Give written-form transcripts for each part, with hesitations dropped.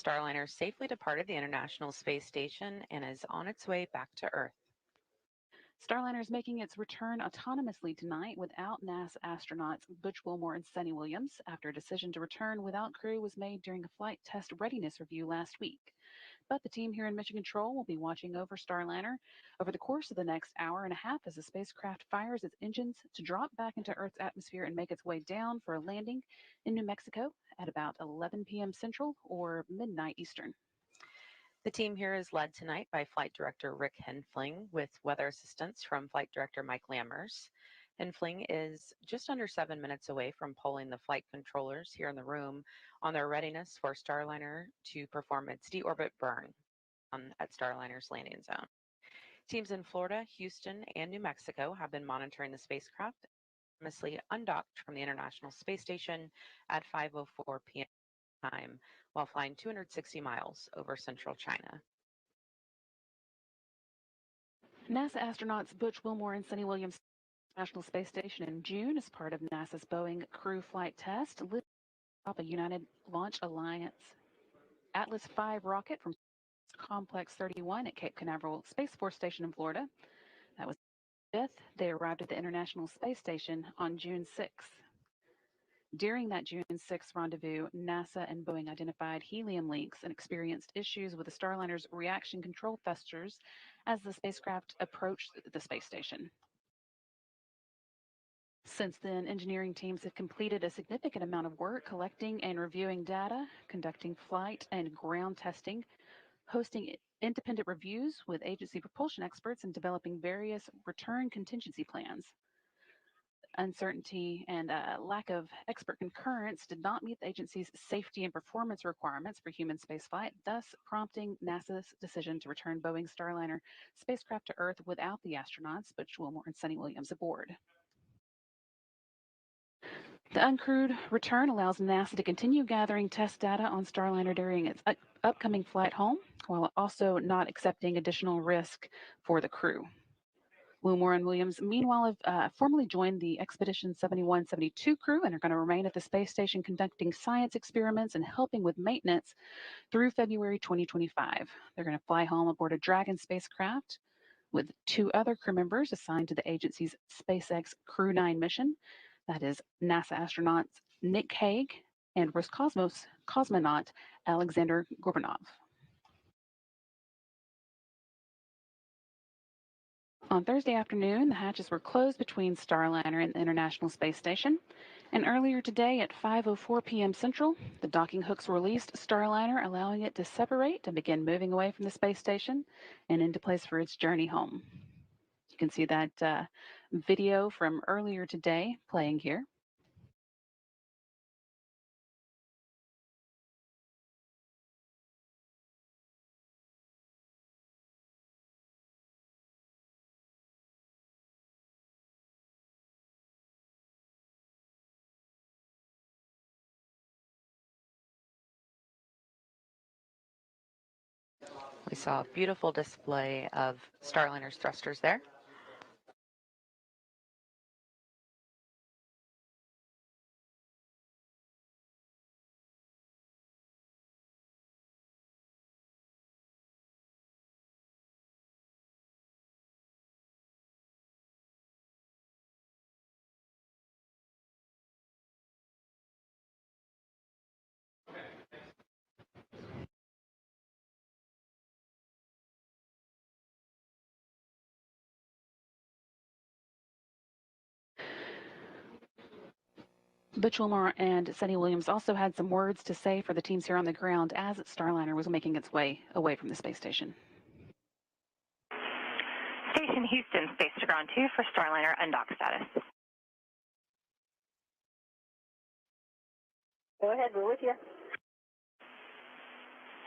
Starliner safely departed the International Space Station and is on its way back to Earth. Starliner is making its return autonomously tonight without NASA astronauts Butch, Wilmore, and Suni Williams after a decision to return without crew was made during a flight test readiness review last week. But the team here in Mission Control will be watching over Starliner over the course of the next hour and a half as the spacecraft fires its engines to drop back into Earth's atmosphere and make its way down for a landing in New Mexico at about 11 p.m. Central or midnight Eastern. The team here is led tonight by Flight Director Rick Henfling with weather assistance from Flight Director Mike Lammers. Henfling is just under 7 minutes away from polling the flight controllers here in the room on their readiness for Starliner to perform its deorbit burn at Starliner's landing zone. Teams in Florida, Houston, and New Mexico have been monitoring the spacecraft famously undocked from the International Space Station at 5:04 p.m. time while flying 260 miles over central China. NASA astronauts Butch Wilmore and Suni Williams National Space Station in June as part of NASA's Boeing crew flight test lifted off a United Launch Alliance Atlas V rocket from Complex 31 at Cape Canaveral Space Force Station in Florida. That was 5th. They arrived at the International Space Station on June 6th. During that June 6th rendezvous, NASA and Boeing identified helium leaks and experienced issues with the Starliner's reaction control thrusters as the spacecraft approached the space station. Since then, engineering teams have completed a significant amount of work collecting and reviewing data, conducting flight and ground testing, hosting independent reviews with agency propulsion experts, and developing various return contingency plans. Uncertainty and lack of expert concurrence did not meet the agency's safety and performance requirements for human spaceflight, thus prompting NASA's decision to return Boeing's Starliner spacecraft to Earth without the astronauts, Butch Wilmore and Suni Williams, aboard. The uncrewed return allows NASA to continue gathering test data on Starliner during its upcoming flight home, while also not accepting additional risk for the crew. Wilmore and Williams, meanwhile, have formally joined the Expedition 7172 crew and are going to remain at the space station conducting science experiments and helping with maintenance through February 2025. They're going to fly home aboard a Dragon spacecraft with 2 other crew members assigned to the agency's SpaceX Crew 9 mission. That is NASA astronauts Nick Hague and Roscosmos cosmonaut Alexander Gorbanov. On Thursday afternoon, the hatches were closed between Starliner and the International Space Station. And earlier today at 5:04 p.m. Central, the docking hooks released Starliner, allowing it to separate and begin moving away from the space station and into place for its journey home. You can see that video from earlier today playing here. We saw a beautiful display of Starliner's thrusters there. Butch Wilmore and Suni Williams also had some words to say for the teams here on the ground as Starliner was making its way away from the space station. Station Houston, space to ground 2 for Starliner undock status. Go ahead, we're with you.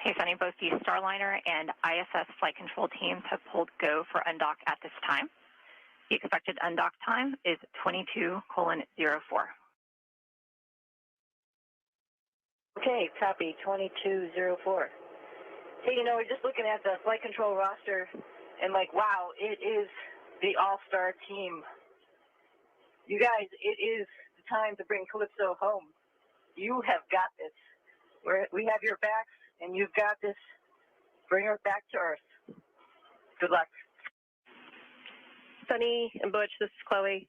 Hey, Suni, both the Starliner and ISS flight control teams have pulled go for undock at this time. The expected undock time is 22:04. Okay, copy, 22:04. Hey, we're just looking at the flight control roster, and wow, it is the all-star team. You guys, it is the time to bring Calypso home. You have got this. We have your backs, and you've got this. Bring her back to Earth. Good luck. Suni and Butch, this is Chloe.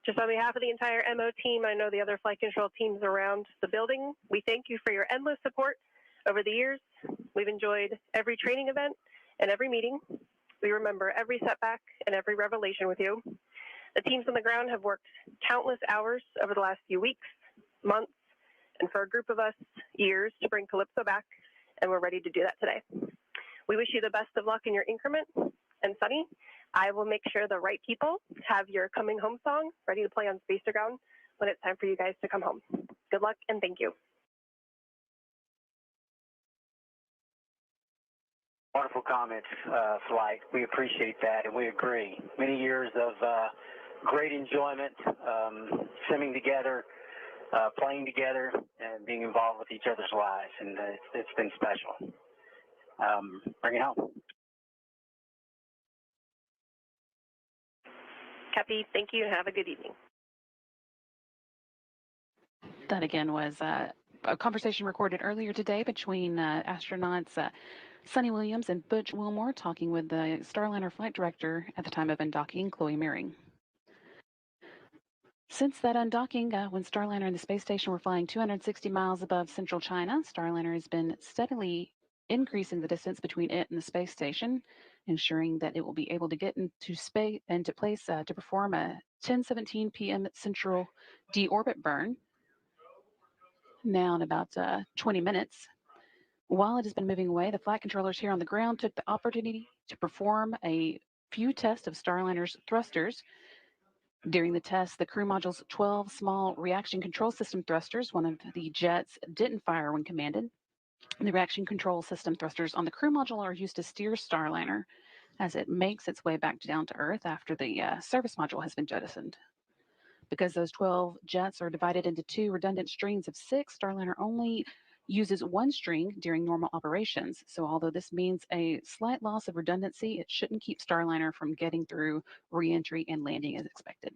Just on behalf of the entire MO team, I know the other flight control teams around the building, we thank you for your endless support over the years. We've enjoyed every training event and every meeting. We remember every setback and every revelation with you. The teams on the ground have worked countless hours over the last few weeks, months, and for a group of us, years to bring Calypso back, and we're ready to do that today. We wish you the best of luck in your increment, and Suni, I will make sure the right people have your coming home song ready to play on Space to Ground when it's time for you guys to come home. Good luck and thank you. Wonderful comments, Flight. We appreciate that, and we agree. Many years of great enjoyment, simming together, playing together, and being involved with each other's lives, and it's been special. Bring it home. Copy. Thank you and have a good evening. That again was a conversation recorded earlier today between astronauts Suni Williams and Butch Wilmore talking with the Starliner flight director at the time of undocking, Chloe Meering. Since that undocking, when Starliner and the space station were flying 260 miles above central China, Starliner has been steadily increasing the distance between it and the space station, ensuring that it will be able to get into space and to place to perform a 10:17 p.m. central deorbit burn. Now in about 20 minutes. While it has been moving away, the flight controllers here on the ground took the opportunity to perform a few tests of Starliner's thrusters. During the test, the crew module's 12 small reaction control system thrusters, one of the jets, didn't fire when commanded. The reaction control system thrusters on the crew module are used to steer Starliner as it makes its way back down to Earth after the service module has been jettisoned. Because those 12 jets are divided into two redundant strings of 6, Starliner only uses one string during normal operations. So although this means a slight loss of redundancy, it shouldn't keep Starliner from getting through reentry and landing as expected.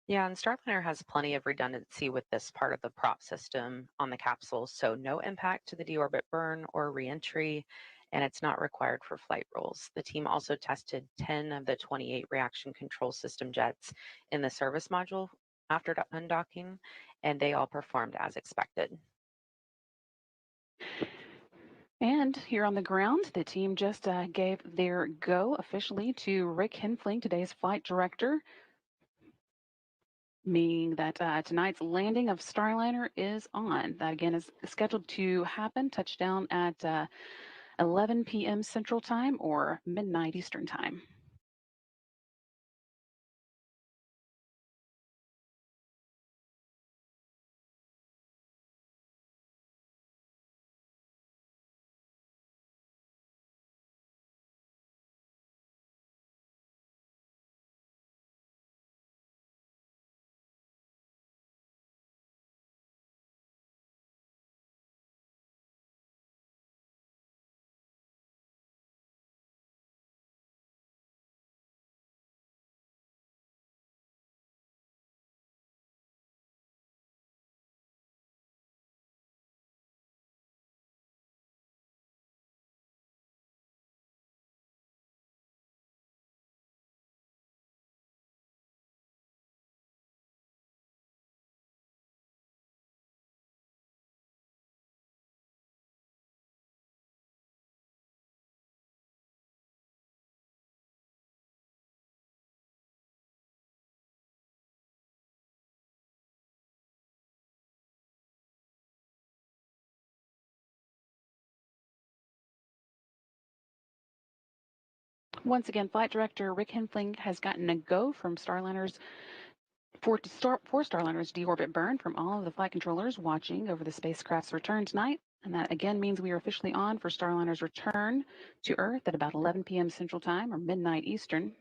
Yeah, and Starliner has plenty of redundancy with this part of the prop system on the capsule, so no impact to the deorbit burn or reentry, and it's not required for flight rules. The team also tested 10 of the 28 reaction control system jets in the service module after undocking, and they all performed as expected. And here on the ground, the team just gave their go officially to Rick Henfling, today's flight director, meaning that tonight's landing of Starliner is on. That again is scheduled to happen, touchdown at 11 p.m. Central Time or midnight Eastern Time. Once again, flight director Rick Henfling has gotten a go from Starliner's for Starliner's deorbit burn from all of the flight controllers watching over the spacecraft's return tonight. And that again means we are officially on for Starliner's return to Earth at about 11 p.m. Central Time or midnight Eastern.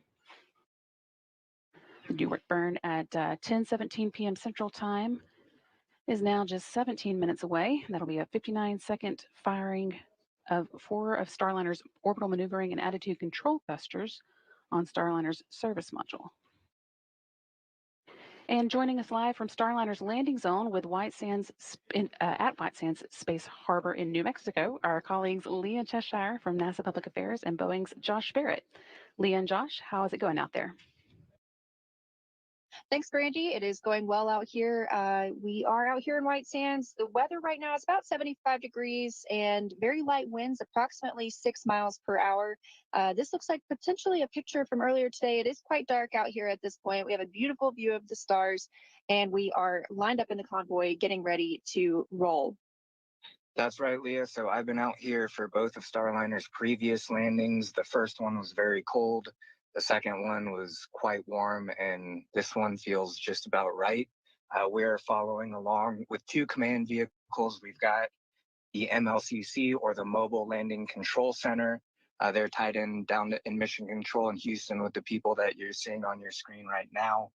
The deorbit burn at 10:17 p.m. Central Time is now just 17 minutes away. That'll be a 59-second firing of 4 of Starliner's orbital maneuvering and attitude control thrusters on Starliner's service module. And joining us live from Starliner's landing zone with at White Sands Space Harbor in New Mexico, our colleagues Leah Cheshire from NASA Public Affairs and Boeing's Josh Barrett. Leah and Josh, how is it going out there? Thanks, Brandy. It is going well out here. We are out here in White Sands. The weather right now is about 75 degrees and very light winds, approximately 6 miles per hour. This looks like potentially a picture from earlier today. It is quite dark out here at this point. We have a beautiful view of the stars, and we are lined up in the convoy getting ready to roll. That's right, Leah. So I've been out here for both of Starliner's previous landings. The first one was very cold. The second one was quite warm, and this one feels just about right. We're following along with two command vehicles. We've got the MLCC, or the Mobile Landing Control Center. They're tied in down in Mission Control in Houston with the people that you're seeing on your screen right now.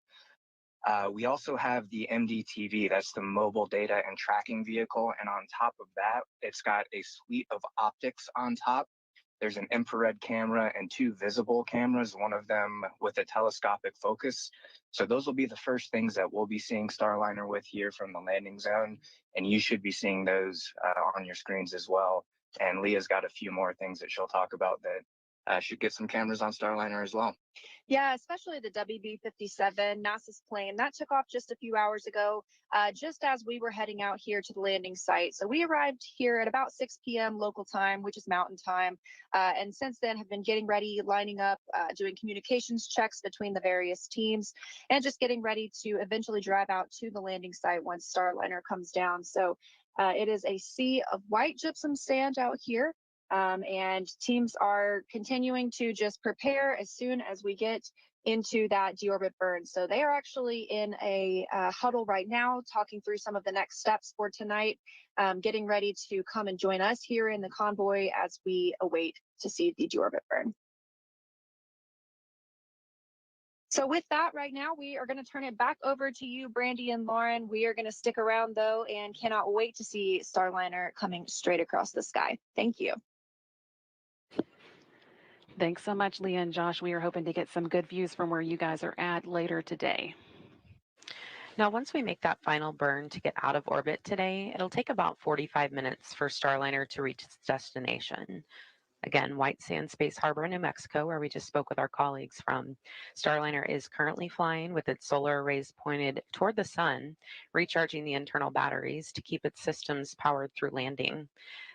We also have the MDTV, that's the Mobile Data and Tracking Vehicle, and on top of that, it's got a suite of optics on top. There's an infrared camera and two visible cameras, one of them with a telescopic focus. So those will be the first things that we'll be seeing Starliner with here from the landing zone, and you should be seeing those on your screens as well. And Leah's got a few more things that she'll talk about that should get some cameras on Starliner as well. Yeah, especially the WB-57, NASA's plane. That took off just a few hours ago, just as we were heading out here to the landing site. So we arrived here at about 6 p.m. local time, which is mountain time. And since then have been getting ready, lining up, doing communications checks between the various teams, and just getting ready to eventually drive out to the landing site once Starliner comes down. So it is a sea of white gypsum sand out here. And teams are continuing to just prepare as soon as we get into that deorbit burn. So they are actually in a huddle right now, talking through some of the next steps for tonight, getting ready to come and join us here in the convoy as we await to see the deorbit burn. So with that, right now, we are going to turn it back over to you, Brandy and Lauren. We are going to stick around, though, and cannot wait to see Starliner coming straight across the sky. Thank you. Thanks so much, Leah and Josh. We are hoping to get some good views from where you guys are at later today. Now, once we make that final burn to get out of orbit today, it'll take about 45 minutes for Starliner to reach its destination. Again, White Sands Space Harbor, New Mexico, where we just spoke with our colleagues from. Starliner is currently flying with its solar arrays pointed toward the sun, recharging the internal batteries to keep its systems powered through landing.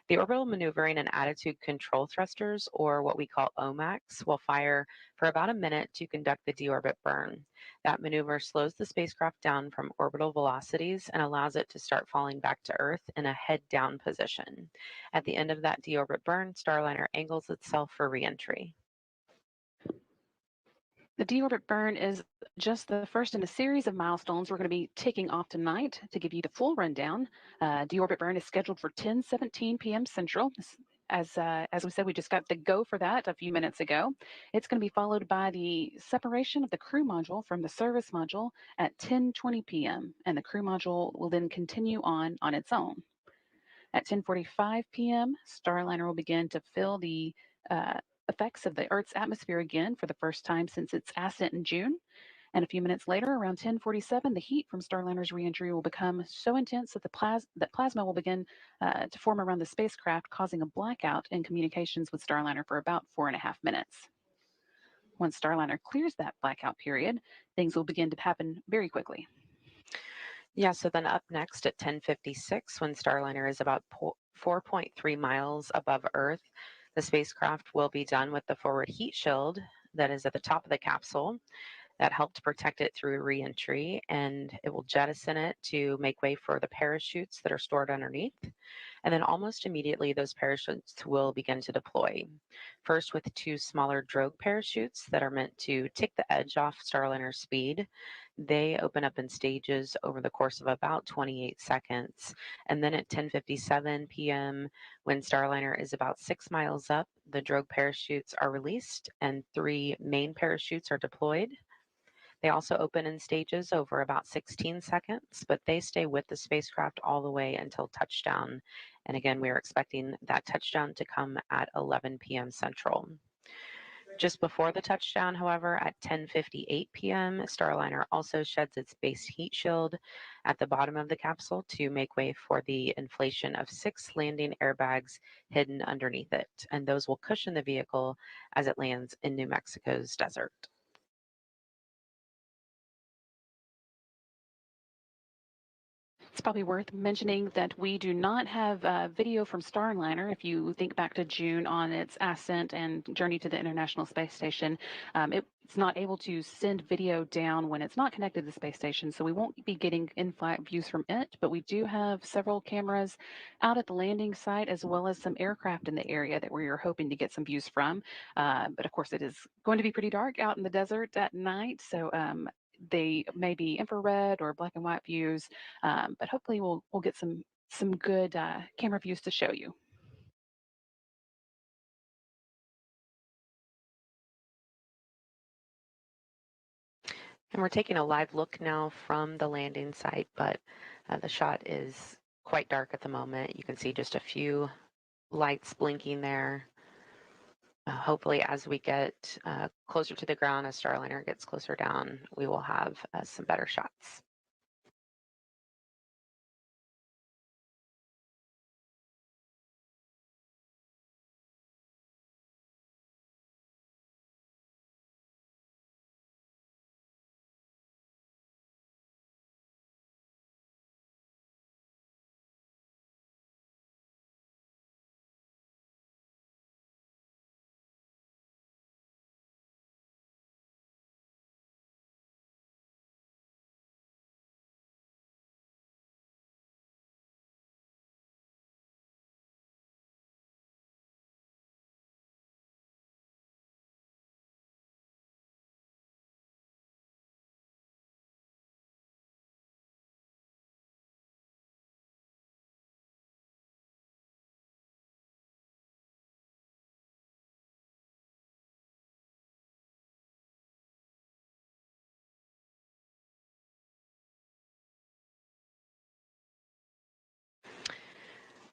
The orbital maneuvering and attitude control thrusters, or what we call OMACs, will fire for about a minute to conduct the deorbit burn. That maneuver slows the spacecraft down from orbital velocities and allows it to start falling back to Earth in a head-down position. At the end of that deorbit burn, Starliner angles itself for reentry. The deorbit burn is just the first in a series of milestones we're going to be ticking off tonight. To give you the full rundown, deorbit burn is scheduled for 10:17 p.m. Central. As we said, we just got the go for that a few minutes ago. It's going to be followed by the separation of the crew module from the service module at 10:20 p.m. and the crew module will then continue on its own. At 10:45 p.m., Starliner will begin to feel the effects of the Earth's atmosphere again for the first time since its ascent in June. And a few minutes later, around 10:47, the heat from Starliner's reentry will become so intense that that plasma will begin to form around the spacecraft, causing a blackout in communications with Starliner for about 4.5 minutes. Once Starliner clears that blackout period, things will begin to happen very quickly. Yeah, so then up next at 10:56, when Starliner is about 4.3 miles above Earth, the spacecraft will be done with the forward heat shield that is at the top of the capsule that helped protect it through reentry, and it will jettison it to make way for the parachutes that are stored underneath. And then almost immediately, those parachutes will begin to deploy. First with two smaller drogue parachutes that are meant to take the edge off Starliner's speed. They open up in stages over the course of about 28 seconds. And then at 10:57 p.m., when Starliner is about 6 miles up, the drogue parachutes are released and 3 main parachutes are deployed. They also open in stages over about 16 seconds, but they stay with the spacecraft all the way until touchdown. And again, we are expecting that touchdown to come at 11 p.m. Central. Just before the touchdown, however, at 10:58 p.m., Starliner also sheds its base heat shield at the bottom of the capsule to make way for the inflation of 6 landing airbags hidden underneath it, and those will cushion the vehicle as it lands in New Mexico's desert. It's probably worth mentioning that we do not have video from Starliner. If you think back to June on its ascent and journey to the International Space Station, it's not able to send video down when it's not connected to the space station, so we won't be getting in-flight views from it, but we do have several cameras out at the landing site as well as some aircraft in the area that we are hoping to get some views from. But of course, it is going to be pretty dark out in the desert at night, so they may be infrared or black and white views, but hopefully we'll get some good camera views to show you. And we're taking a live look now from the landing site, but the shot is quite dark at the moment. You can see just a few lights blinking there. Hopefully, as we get closer to the ground, as Starliner gets closer down, we will have some better shots.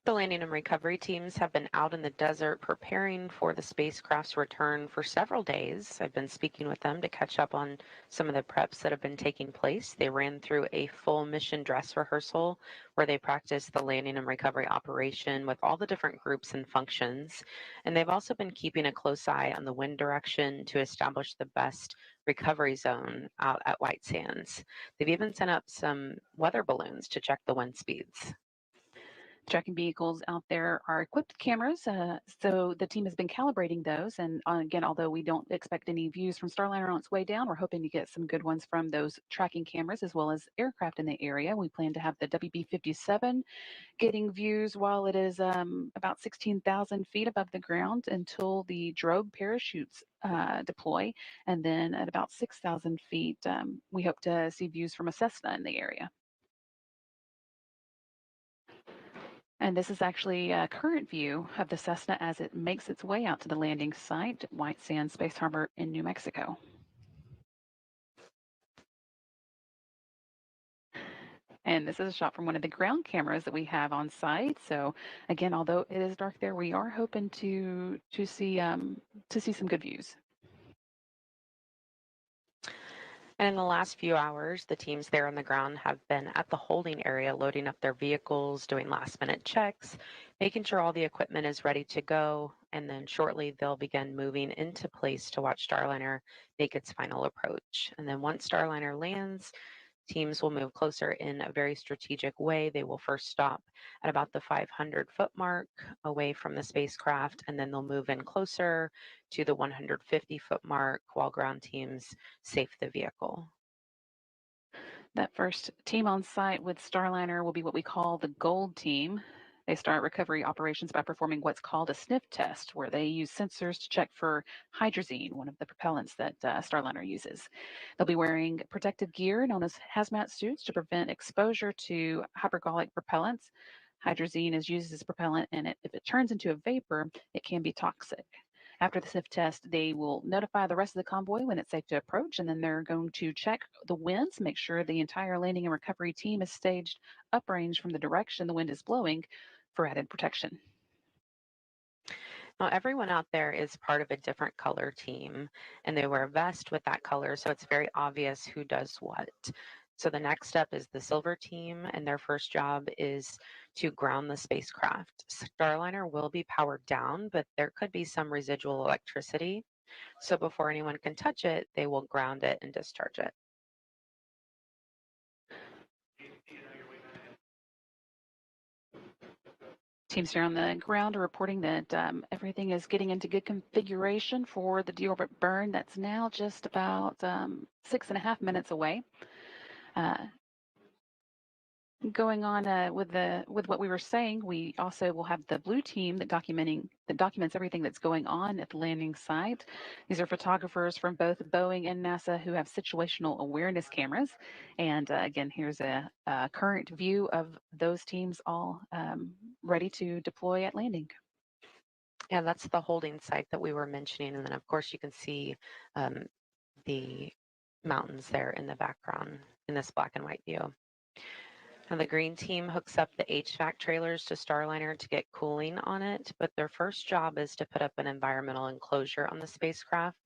The landing and recovery teams have been out in the desert preparing for the spacecraft's return for several days. I've been speaking with them to catch up on some of the preps that have been taking place. They ran through a full mission dress rehearsal where they practiced the landing and recovery operation with all the different groups and functions. And they've also been keeping a close eye on the wind direction to establish the best recovery zone out at White Sands. They've even sent up some weather balloons to check the wind speeds. Tracking vehicles out there are equipped with cameras, so the team has been calibrating those. And again, although we don't expect any views from Starliner on its way down, we're hoping to get some good ones from those tracking cameras as well as aircraft in the area. We plan to have the WB-57 getting views while it is about 16,000 feet above the ground until the drogue parachutes deploy. And then at about 6,000 feet, we hope to see views from a Cessna in the area. And this is actually a current view of the Cessna as it makes its way out to the landing site, White Sands Space Harbor in New Mexico. And this is a shot from one of the ground cameras that we have on site. So again, although it is dark there, we are hoping to see some good views. And in the last few hours, the teams there on the ground have been at the holding area, loading up their vehicles, doing last-minute checks, making sure all the equipment is ready to go, and then shortly they'll begin moving into place to watch Starliner make its final approach. And then once Starliner lands, teams will move closer in a very strategic way. They will first stop at about the 500-foot mark away from the spacecraft, and then they'll move in closer to the 150-foot mark while ground teams safe the vehicle. That first team on site with Starliner will be what we call the gold team. They start recovery operations by performing what's called a sniff test, where they use sensors to check for hydrazine, one of the propellants that Starliner uses. They'll be wearing protective gear known as hazmat suits to prevent exposure to hypergolic propellants. Hydrazine is used as propellant, and if it turns into a vapor, it can be toxic. After the sniff test, they will notify the rest of the convoy when it's safe to approach, and then they're going to check the winds, make sure the entire landing and recovery team is staged uprange from the direction the wind is blowing for added protection. Now, everyone out there is part of a different color team, and they wear a vest with that color, so it's very obvious who does what. So the next step is the silver team, and their first job is to ground the spacecraft. Starliner will be powered down, but there could be some residual electricity. So before anyone can touch it, they will ground it and discharge it. Teams here on the ground are reporting that everything is getting into good configuration for the deorbit burn. That's now just about 6.5 minutes away. Going on with what we were saying, we also will have the blue team that documents everything that's going on at the landing site. These are photographers from both Boeing and NASA who have situational awareness cameras. And again, here's a current view of those teams all ready to deploy at landing. Yeah, that's the holding site that we were mentioning. And then, of course, you can see the mountains there in the background in this black and white view. Now, the green team hooks up the HVAC trailers to Starliner to get cooling on it, but their first job is to put up an environmental enclosure on the spacecraft.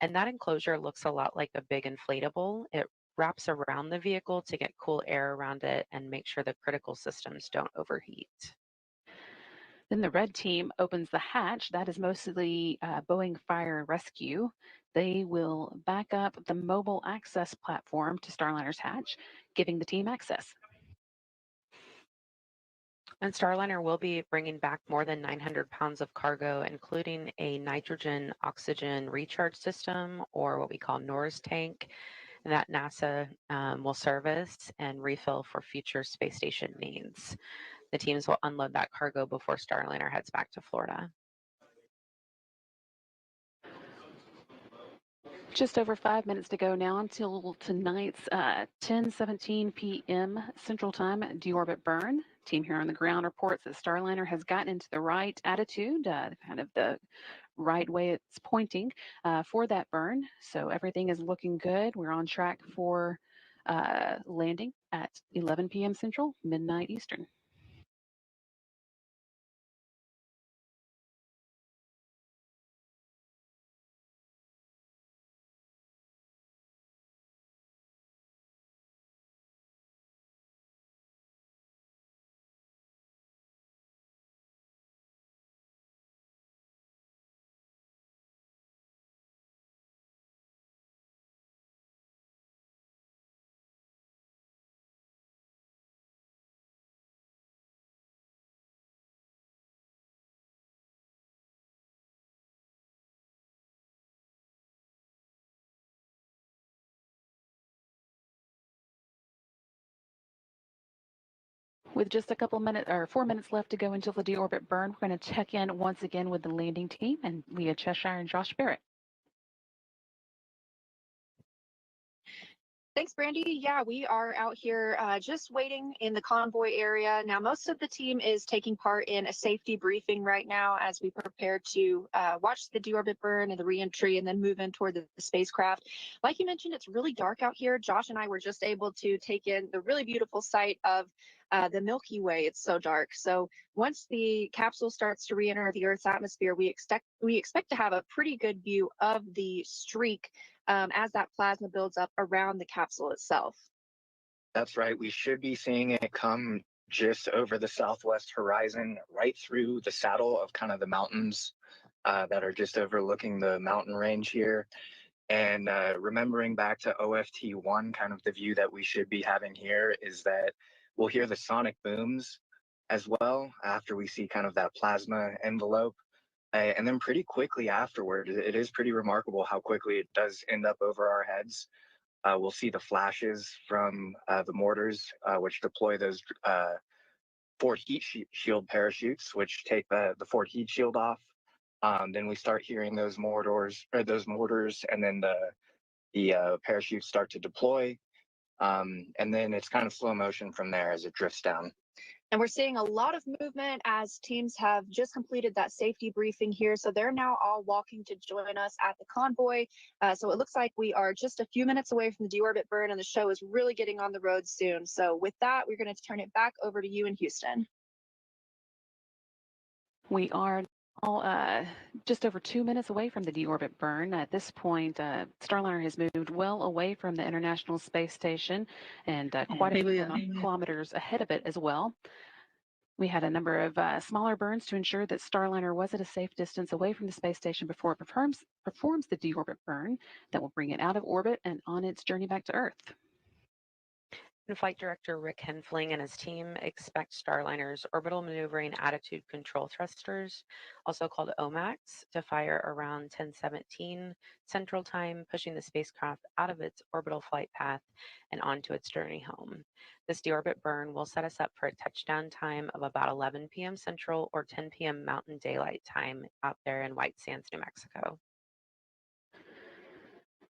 And that enclosure looks a lot like a big inflatable. It wraps around the vehicle to get cool air around it and make sure the critical systems don't overheat. Then the red team opens the hatch. That is mostly Boeing Fire and Rescue. They will back up the mobile access platform to Starliner's hatch, giving the team access. And Starliner will be bringing back more than 900 pounds of cargo, including a nitrogen oxygen recharge system, or what we call NORS tank, that NASA will service and refill for future space station needs. The teams will unload that cargo before Starliner heads back to Florida. Just over 5 minutes to go now until tonight's 10:17 p.m. Central Time deorbit burn. Team here on the ground reports that Starliner has gotten into the right attitude, kind of the right way it's pointing for that burn. So everything is looking good. We're on track for landing at 11 p.m. Central, midnight Eastern. With just a couple minutes or 4 minutes left to go until the deorbit burn, we're going to check in once again with the landing team and Leah Cheshire and Josh Barrett. Thanks, Brandy. Yeah, we are out here just waiting in the convoy area. Now, most of the team is taking part in a safety briefing right now as we prepare to watch the deorbit burn and the reentry and then move in toward the spacecraft. Like you mentioned, it's really dark out here. Josh and I were just able to take in the really beautiful sight of the Milky Way. It's so dark. So once the capsule starts to re-enter the Earth's atmosphere, we expect to have a pretty good view of the streak as that plasma builds up around the capsule itself. That's right. We should be seeing it come just over the southwest horizon, right through the saddle of kind of the mountains that are just overlooking the mountain range here. And remembering back to OFT1, kind of the view that we should be having here is that we'll hear the sonic booms as well after we see kind of that plasma envelope. And then pretty quickly afterward, it is pretty remarkable how quickly it does end up over our heads. We'll see the flashes from the mortars, which deploy those forward heat shield parachutes, which take the forward heat shield off. Then we start hearing those mortars, and then the parachutes start to deploy. And then it's kind of slow motion from there as it drifts down. And we're seeing a lot of movement as teams have just completed that safety briefing here. So they're now all walking to join us at the convoy. So it looks like we are just a few minutes away from the deorbit burn, and the show is really getting on the road soon. So with that, we're going to turn it back over to you in Houston. We are All just over 2 minutes away from the deorbit burn. At this point, Starliner has moved well away from the International Space Station and quite a few kilometers ahead of it as well. We had a number of smaller burns to ensure that Starliner was at a safe distance away from the space station before it performs the deorbit burn that will bring it out of orbit and on its journey back to Earth. And Flight Director Rick Henfling and his team expect Starliner's orbital maneuvering attitude control thrusters, also called OMACs, to fire around 10:17 Central Time, pushing the spacecraft out of its orbital flight path and onto its journey home. This deorbit burn will set us up for a touchdown time of about 11 p.m. Central or 10 p.m. Mountain Daylight Time out there in White Sands, New Mexico.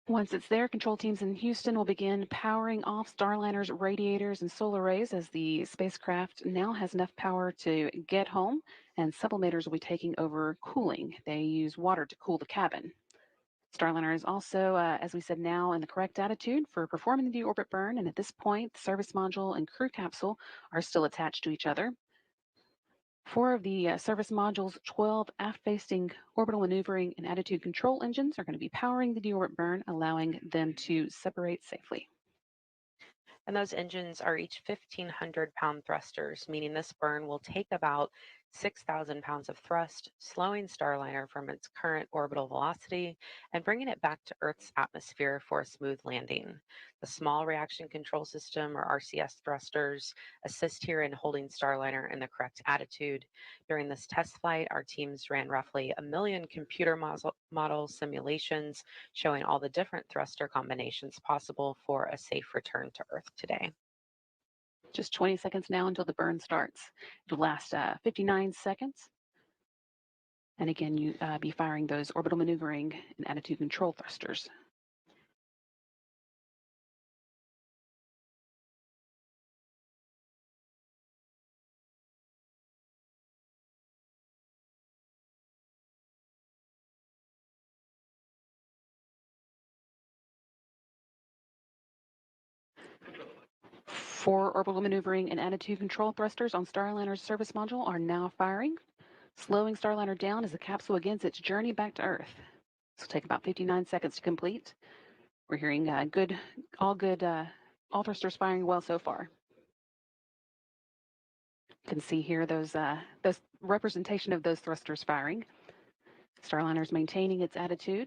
Once it's there, control teams in Houston will begin powering off Starliner's radiators and solar arrays as the spacecraft now has enough power to get home, and sublimators will be taking over cooling. They use water to cool the cabin. Starliner is also, as we said, now in the correct attitude for performing the deorbit burn, and at this point, the service module and crew capsule are still attached to each other. 4 of the service module's 12 aft-facing orbital maneuvering and attitude control engines are going to be powering the deorbit burn, allowing them to separate safely. And those engines are each 1,500-pound thrusters, meaning this burn will take about 6,000 pounds of thrust, slowing Starliner from its current orbital velocity and bringing it back to Earth's atmosphere for a smooth landing. The small reaction control system, or RCS thrusters, assist here in holding Starliner in the correct attitude. During this test flight, our teams ran roughly 1 million computer model simulations showing all the different thruster combinations possible for a safe return to Earth today. Just 20 seconds now until the burn starts. It'll last 59 seconds. And again, you be firing those orbital maneuvering and attitude control thrusters. Four orbital maneuvering and attitude control thrusters on Starliner's service module are now firing, slowing Starliner down as the capsule begins its journey back to Earth. This will take about 59 seconds to complete. We're hearing all thrusters firing well so far. You can see here those representation of those thrusters firing. Starliner's maintaining its attitude,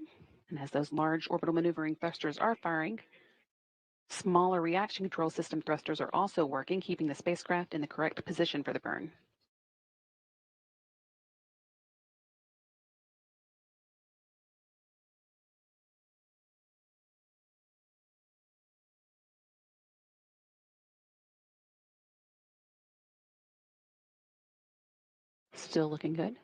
and as those large orbital maneuvering thrusters are firing, smaller reaction control system thrusters are also working, keeping the spacecraft in the correct position for the burn. Still looking good.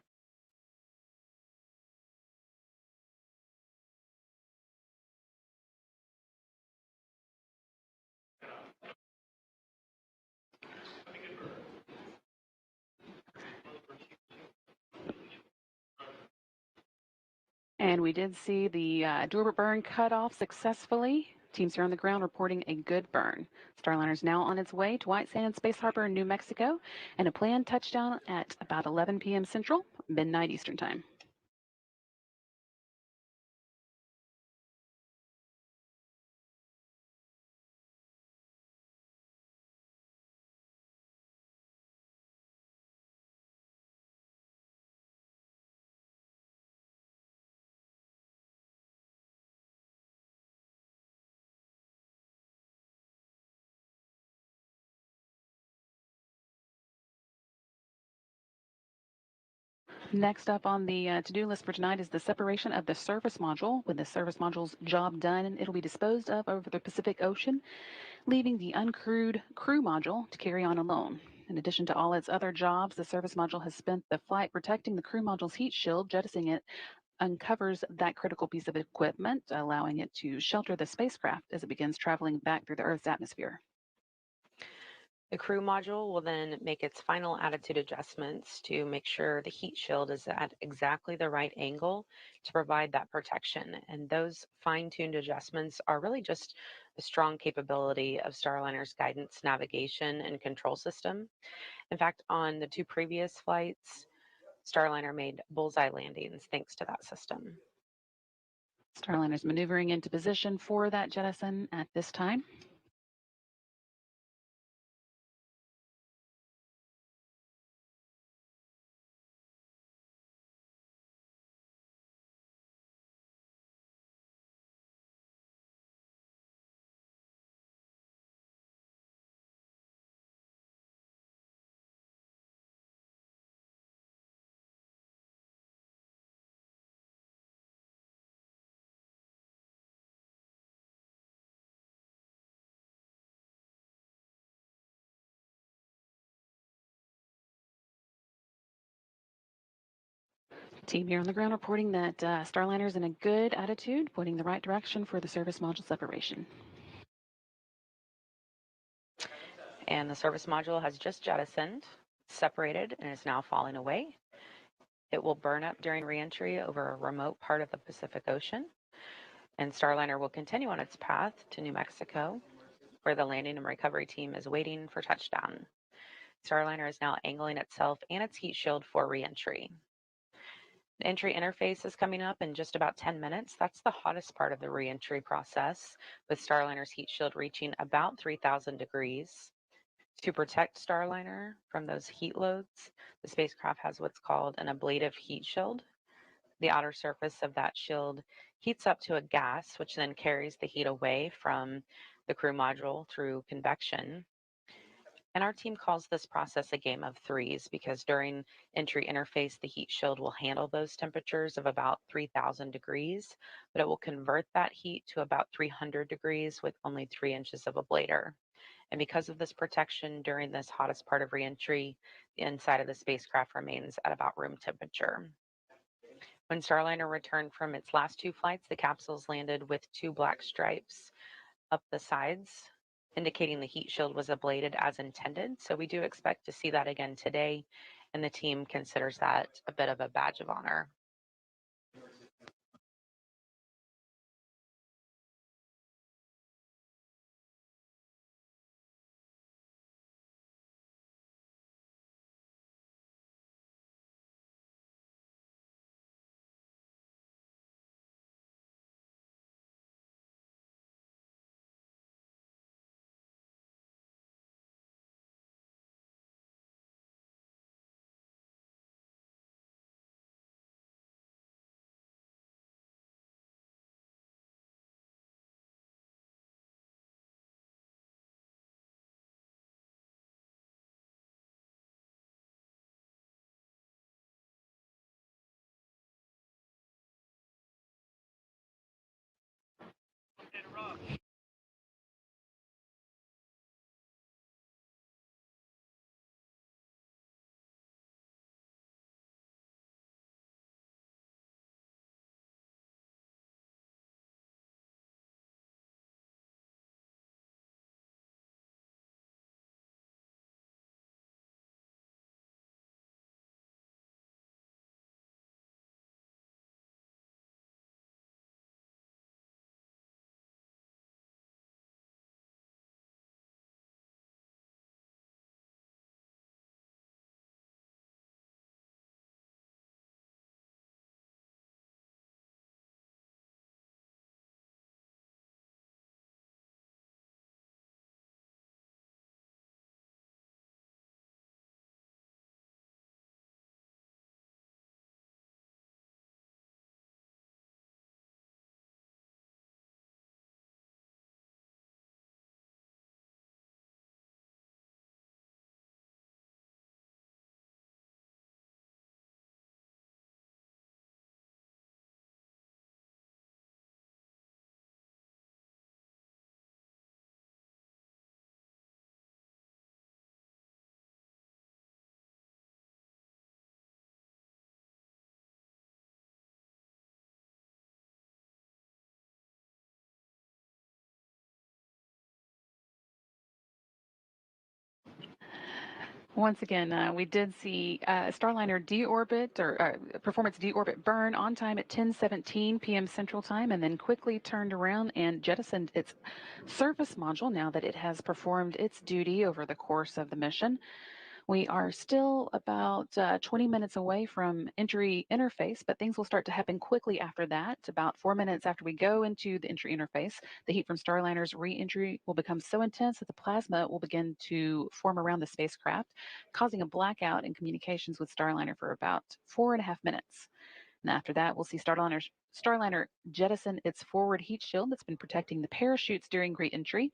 And we did see the deorbit burn cut off successfully. Teams here on the ground reporting a good burn. Starliner is now on its way to White Sands Space Harbor in New Mexico, and a planned touchdown at about 11 p.m. Central, midnight Eastern Time. Next up on the to-do list for tonight is the separation of the service module. With the service module's job done, it'll be disposed of over the Pacific Ocean, leaving the uncrewed crew module to carry on alone. In addition to all its other jobs, the service module has spent the flight protecting the crew module's heat shield. Jettisoning it uncovers that critical piece of equipment, allowing it to shelter the spacecraft as it begins traveling back through the Earth's atmosphere. The crew module will then make its final attitude adjustments to make sure the heat shield is at exactly the right angle to provide that protection. And those fine-tuned adjustments are really just a strong capability of Starliner's guidance, navigation, and control system. In fact, on the 2 previous flights, Starliner made bullseye landings thanks to that system. Starliner's maneuvering into position for that jettison at this time. Team here on the ground reporting that Starliner's in a good attitude, pointing the right direction for the service module separation. And the service module has just jettisoned, separated, and is now falling away. It will burn up during reentry over a remote part of the Pacific Ocean. And Starliner will continue on its path to New Mexico, where the landing and recovery team is waiting for touchdown. Starliner is now angling itself and its heat shield for reentry. The entry interface is coming up in just about 10 minutes. That's the hottest part of the reentry process, with Starliner's heat shield reaching about 3,000 degrees. To protect Starliner from those heat loads, the spacecraft has what's called an ablative heat shield. The outer surface of that shield heats up to a gas, which then carries the heat away from the crew module through convection. And our team calls this process a game of threes because during entry interface, the heat shield will handle those temperatures of about 3,000 degrees, but it will convert that heat to about 300 degrees with only 3 inches of ablator. And because of this protection during this hottest part of reentry, the inside of the spacecraft remains at about room temperature. When Starliner returned from its last 2 flights, the capsules landed with 2 black stripes up the sides, indicating the heat shield was ablated as intended. So we do expect to see that again today, and the team considers that a bit of a badge of honor. Once again, we did see Starliner deorbit or performance deorbit burn on time at 10:17 p.m. Central Time, and then quickly turned around and jettisoned its service module now that it has performed its duty over the course of the mission. We are still about 20 minutes away from entry interface, but things will start to happen quickly after that. About 4 minutes after we go into the entry interface, the heat from Starliner's re-entry will become so intense that the plasma will begin to form around the spacecraft, causing a blackout in communications with Starliner for about 4.5 minutes. And after that, we'll see Starliner jettison its forward heat shield that's been protecting the parachutes during re-entry.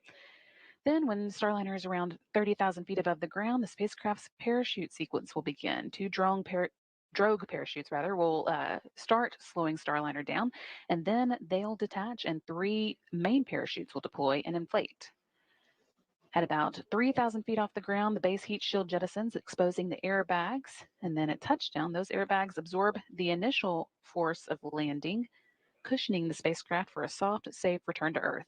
Then, when Starliner is around 30,000 feet above the ground, the spacecraft's parachute sequence will begin. Two drogue parachutes will start slowing Starliner down, and then they'll detach, and three main parachutes will deploy and inflate. At about 3,000 feet off the ground, the base heat shield jettisons, exposing the airbags, and then at touchdown, those airbags absorb the initial force of landing, cushioning the spacecraft for a soft, safe return to Earth.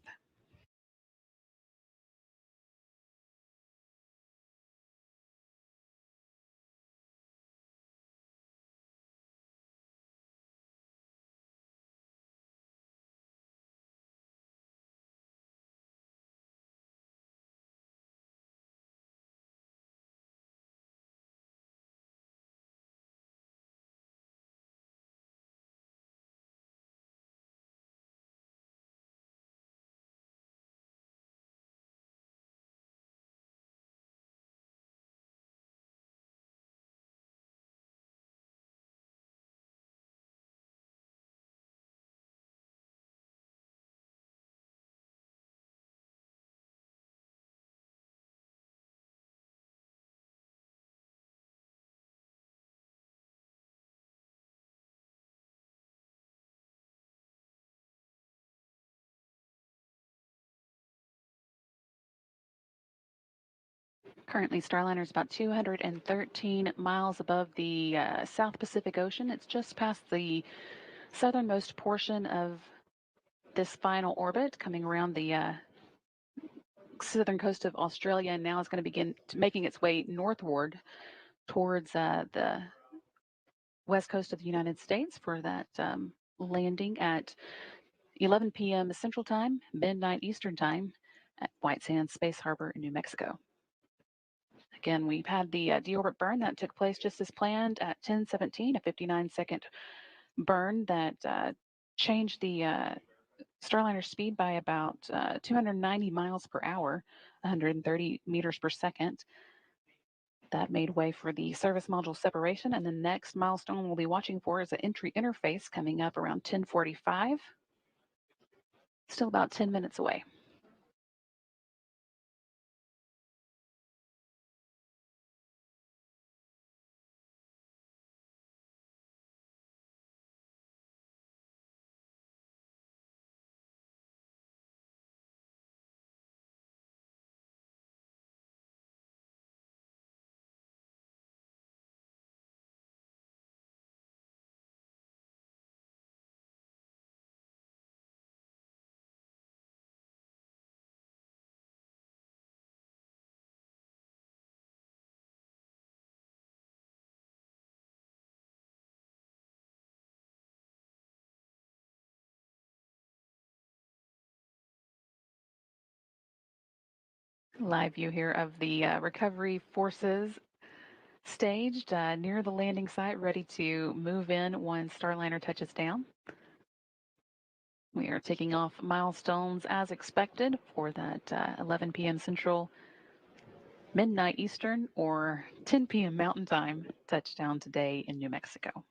Currently, Starliner is about 213 miles above the South Pacific Ocean. It's just past the southernmost portion of this final orbit, coming around the southern coast of Australia, and now it's going to begin making its way northward towards the west coast of the United States for that landing at 11 p.m. Central Time, midnight Eastern Time at White Sands Space Harbor in New Mexico. Again, we've had the deorbit burn that took place just as planned at 10:17, a 59-second burn that changed the Starliner speed by about 290 miles per hour, 130 meters per second. That made way for the service module separation, and the next milestone we'll be watching for is an entry interface coming up around 10:45. Still about 10 minutes away. Live view here of the recovery forces staged near the landing site, ready to move in once Starliner touches down. We are taking off milestones as expected for that 11 p.m. Central, midnight Eastern, or 10 p.m. Mountain Time touchdown today in New Mexico.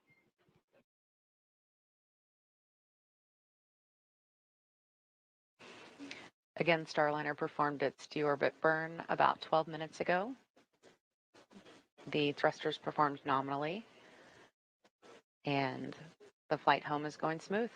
Again, Starliner performed its deorbit burn about 12 minutes ago. The thrusters performed nominally, and the flight home is going smooth.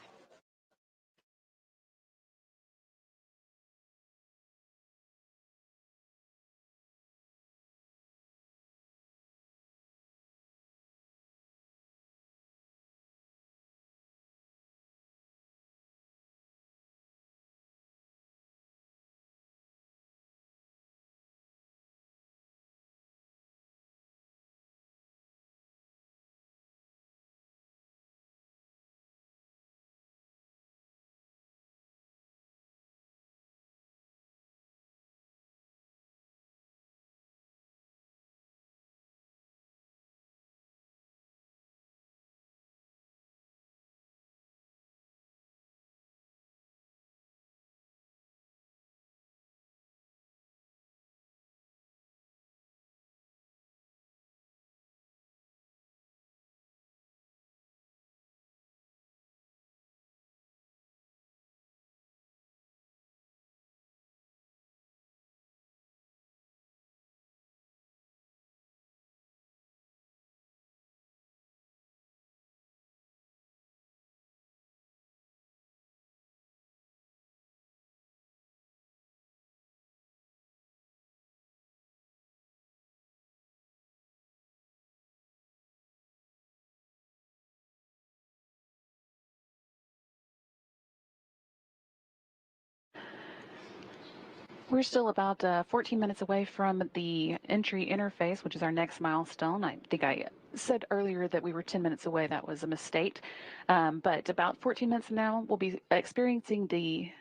We're still about 14 minutes away from the entry interface, which is our next milestone. I think I said earlier that we were 10 minutes away. That was a mistake. But about 14 minutes from now, we'll be experiencing the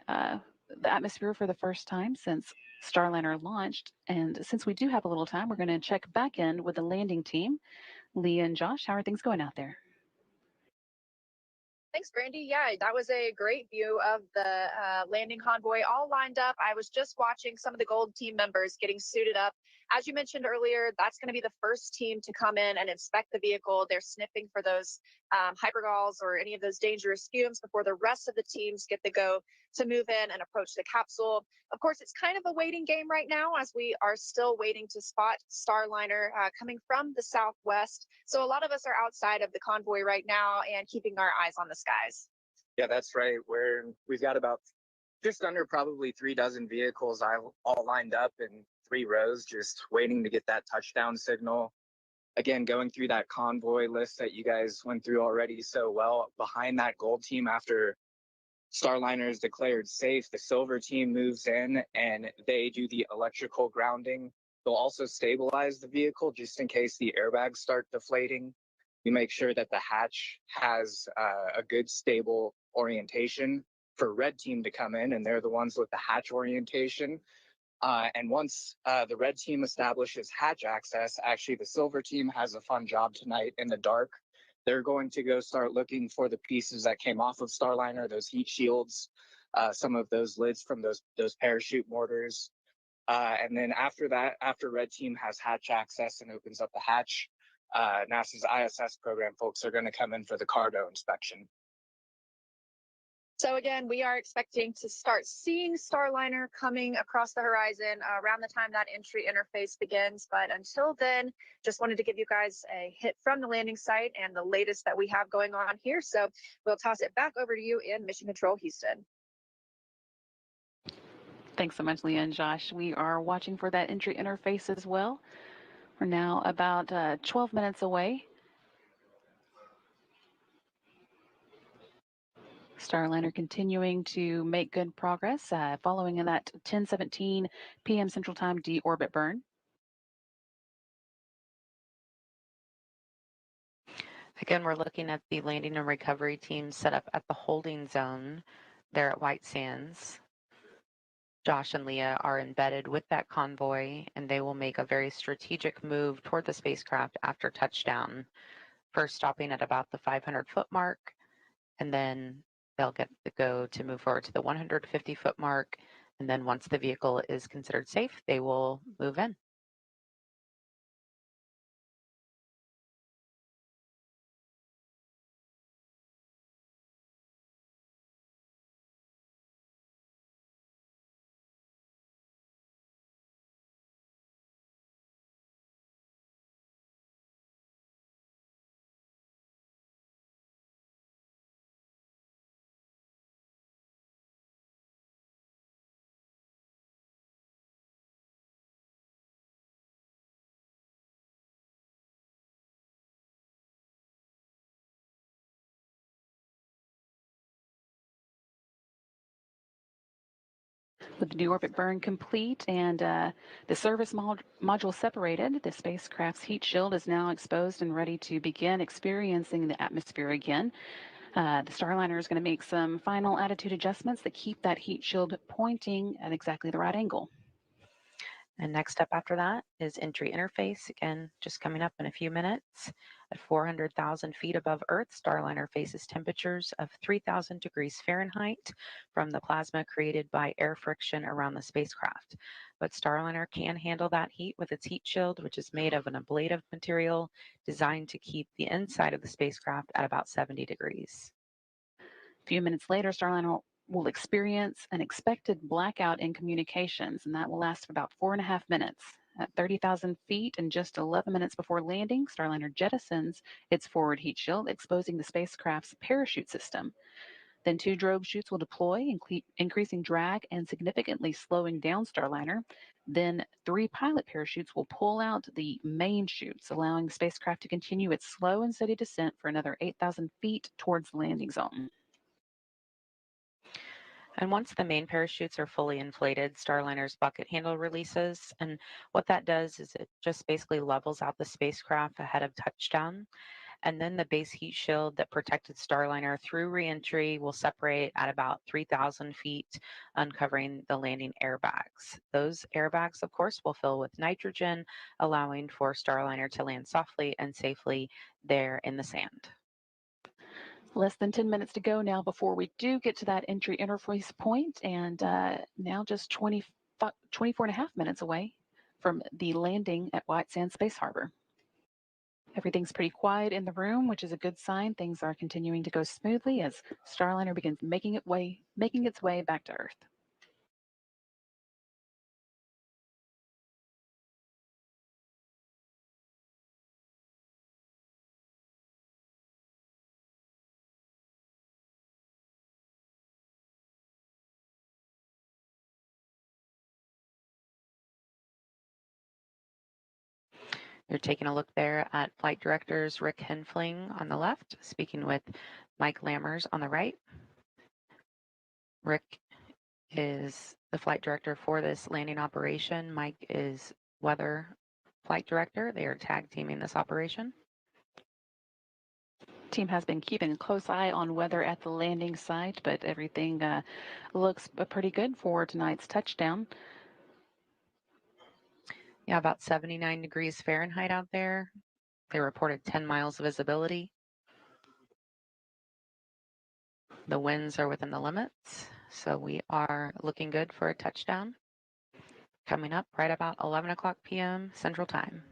atmosphere for the first time since Starliner launched. And since we do have a little time, we're going to check back in with the landing team. Leah and Josh, how are things going out there? Thanks, Brandy. Yeah, that was a great view of the landing convoy all lined up. I was just watching some of the gold team members getting suited up. As you mentioned earlier, that's going to be the first team to come in and inspect the vehicle. They're sniffing for those hypergalls or any of those dangerous fumes before the rest of the teams get the go to move in and approach the capsule. Of course, it's kind of a waiting game right now as we are still waiting to spot Starliner coming from the southwest. So a lot of us are outside of the convoy right now and keeping our eyes on the skies. Yeah, that's right. We've got about just under probably 3 dozen vehicles all lined up in 3 rows, just waiting to get that touchdown signal. Again, going through that convoy list that you guys went through already so well. Behind that gold team, after Starliner is declared safe, the silver team moves in and they do the electrical grounding. They'll also stabilize the vehicle just in case the airbags start deflating. We make sure that the hatch has a good stable orientation for red team to come in, and they're the ones with the hatch orientation. And once the red team establishes hatch access, actually the silver team has a fun job tonight in the dark. They're going to go start looking for the pieces that came off of Starliner, those heat shields, some of those lids from those parachute mortars. And then after that, after red team has hatch access and opens up the hatch, NASA's ISS program folks are going to come in for the cargo inspection. So again, we are expecting to start seeing Starliner coming across the horizon around the time that entry interface begins. But until then, just wanted to give you guys a hit from the landing site and the latest that we have going on here. So we'll toss it back over to you in Mission Control Houston. Thanks so much, Leah and Josh. We are watching for that entry interface as well. We're now about 12 minutes away. Starliner continuing to make good progress following in that 10:17 p.m. Central Time deorbit burn. Again, we're looking at the landing and recovery team set up at the holding zone there at White Sands. Josh and Leah are embedded with that convoy, and they will make a very strategic move toward the spacecraft after touchdown, first stopping at about the 500-foot mark, and then they'll get the go to move forward to the 150-foot mark, and then once the vehicle is considered safe, they will move in. With the deorbit burn complete and the service module separated, the spacecraft's heat shield is now exposed and ready to begin experiencing the atmosphere again. The Starliner is going to make some final attitude adjustments that keep that heat shield pointing at exactly the right angle. And next up after that is entry interface, again, just coming up in a few minutes. At 400,000 feet above Earth, Starliner faces temperatures of 3,000 degrees Fahrenheit from the plasma created by air friction around the spacecraft. But Starliner can handle that heat with its heat shield, which is made of an ablative material designed to keep the inside of the spacecraft at about 70 degrees. A few minutes later, Starliner will experience an expected blackout in communications, and that will last for about 4.5 minutes. At 30,000 feet and just 11 minutes before landing, Starliner jettisons its forward heat shield, exposing the spacecraft's parachute system. Then 2 drogue chutes will deploy, increasing drag and significantly slowing down Starliner. Then 3 pilot parachutes will pull out the main chutes, allowing the spacecraft to continue its slow and steady descent for another 8,000 feet towards the landing zone. And once the main parachutes are fully inflated, Starliner's bucket handle releases. And what that does is it just basically levels out the spacecraft ahead of touchdown. And then the base heat shield that protected Starliner through reentry will separate at about 3,000 feet, uncovering the landing airbags. Those airbags, of course, will fill with nitrogen, allowing for Starliner to land softly and safely there in the sand. Less than 10 minutes to go now before we do get to that entry interface point, and now just 24 and a half minutes away from the landing at White Sands Space Harbor. Everything's pretty quiet in the room, which is a good sign. Things are continuing to go smoothly as Starliner begins making its way back to Earth. You're taking a look there at Flight Directors Rick Henfling on the left, speaking with Mike Lammers on the right. Rick is the flight director for this landing operation. Mike is weather flight director. They are tag teaming this operation. Team has been keeping a close eye on weather at the landing site, but everything looks pretty good for tonight's touchdown. Yeah, about 79 degrees Fahrenheit out there. They reported 10 miles of visibility. The winds are within the limits, so we are looking good for a touchdown coming up right about 11 o'clock p.m. Central Time.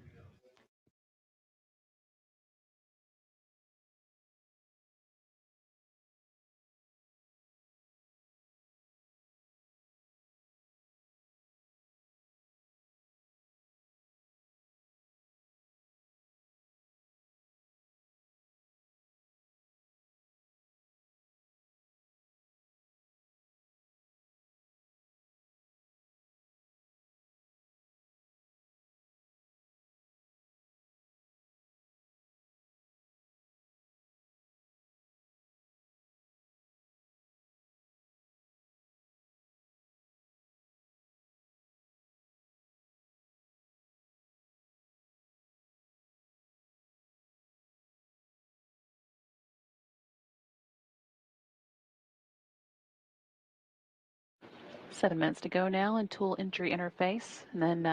Seven minutes to go now in tool entry interface. And then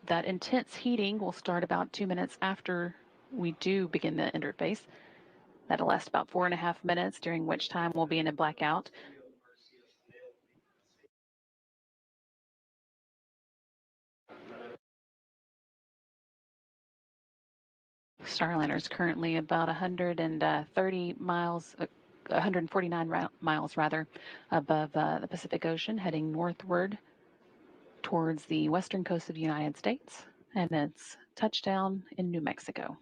that intense heating will start about 2 minutes after we do begin the interface. That'll last about 4.5 minutes, during which time we'll be in a blackout. Starliner is currently about 130 miles, 149 miles rather, above the Pacific Ocean, heading northward towards the western coast of the United States, and it's touchdown in New Mexico.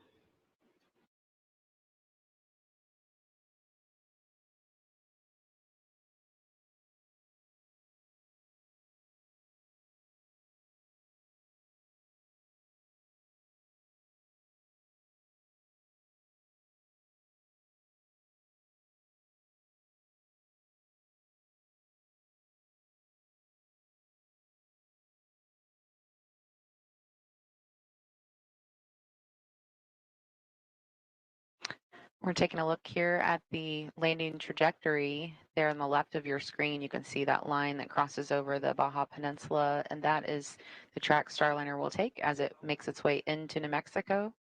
We're taking a look here at the landing trajectory. There on the left of your screen, you can see that line that crosses over the Baja Peninsula, and that is the track Starliner will take as it makes its way into New Mexico.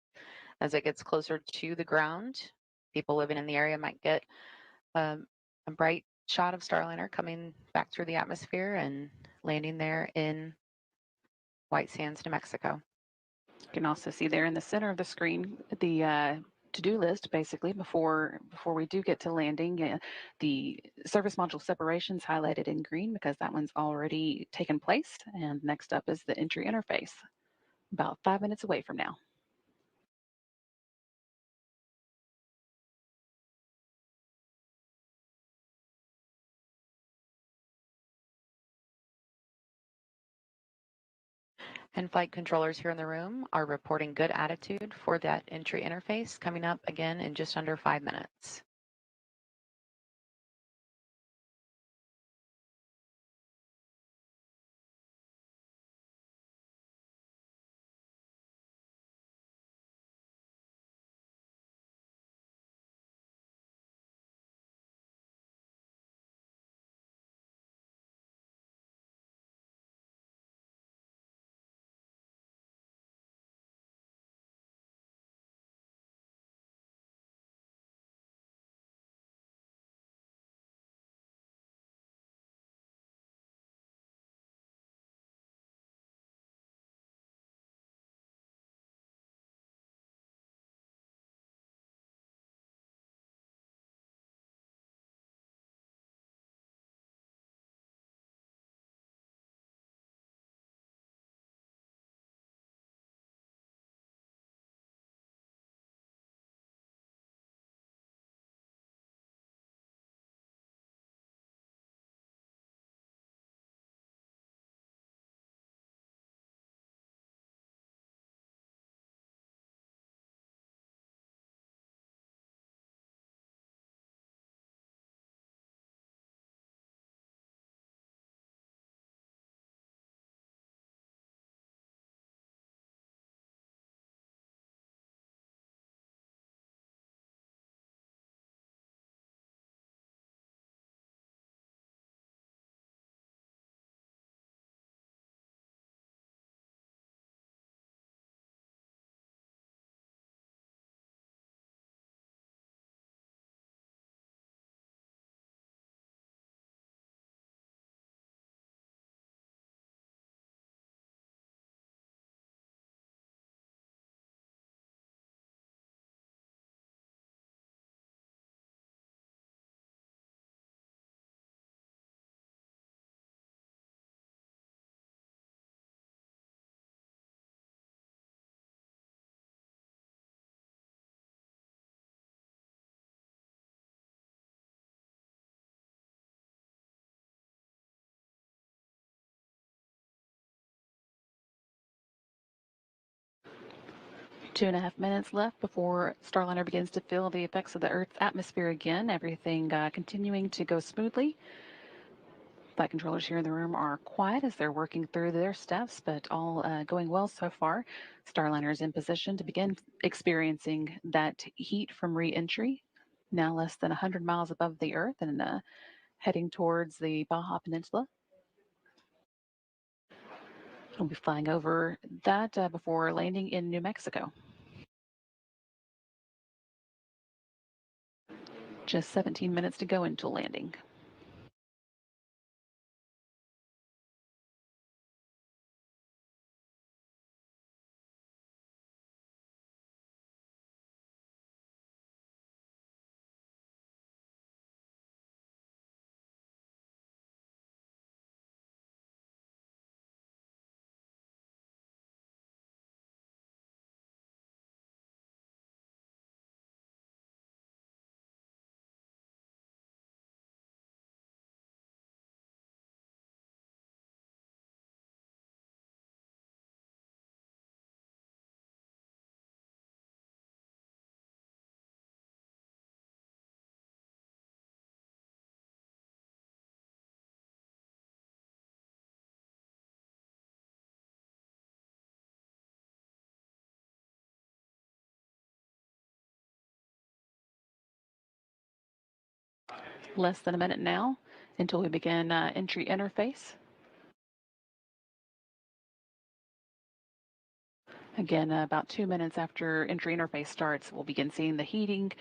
As it gets closer to the ground, people living in the area might get a bright shot of Starliner coming back through the atmosphere and landing there in White Sands, New Mexico. You can also see there in the center of the screen the to-do list, basically, before we do get to landing. The service module separations highlighted in green because that one's already taken place. And next up is the entry interface, about 5 minutes away from now. And flight controllers here in the room are reporting good attitude for that entry interface coming up again in just under 5 minutes. 2.5 minutes left before Starliner begins to feel the effects of the Earth's atmosphere again. Everything continuing to go smoothly. Flight controllers here in the room are quiet as they're working through their steps, but all going well so far. Starliner is in position to begin experiencing that heat from re-entry, now less than 100 miles above the Earth and heading towards the Baja Peninsula. We'll be flying over that before landing in New Mexico. Just 17 minutes to go until landing. Less than a minute now until we begin entry interface. Again, about 2 minutes after entry interface starts, we'll begin seeing the heating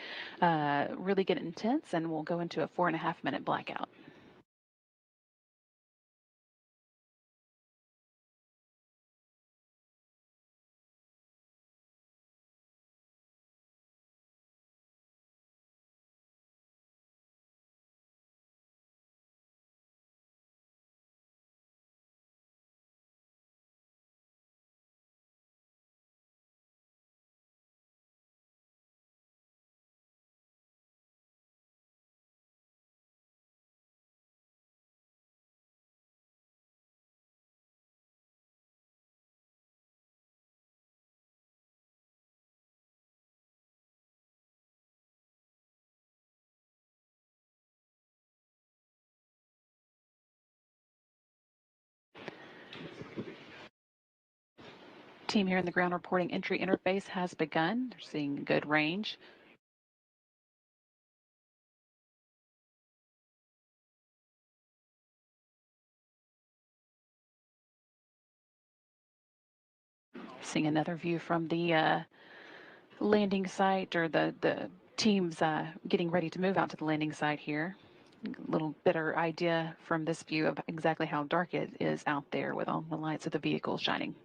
really get intense, and we'll go into a 4.5 minute blackout. Team here in the ground reporting entry interface has begun. They're seeing good range. Seeing another view from the landing site, or the teams getting ready to move out to the landing site here. A little better idea from this view of exactly how dark it is out there with all the lights of the vehicle shining.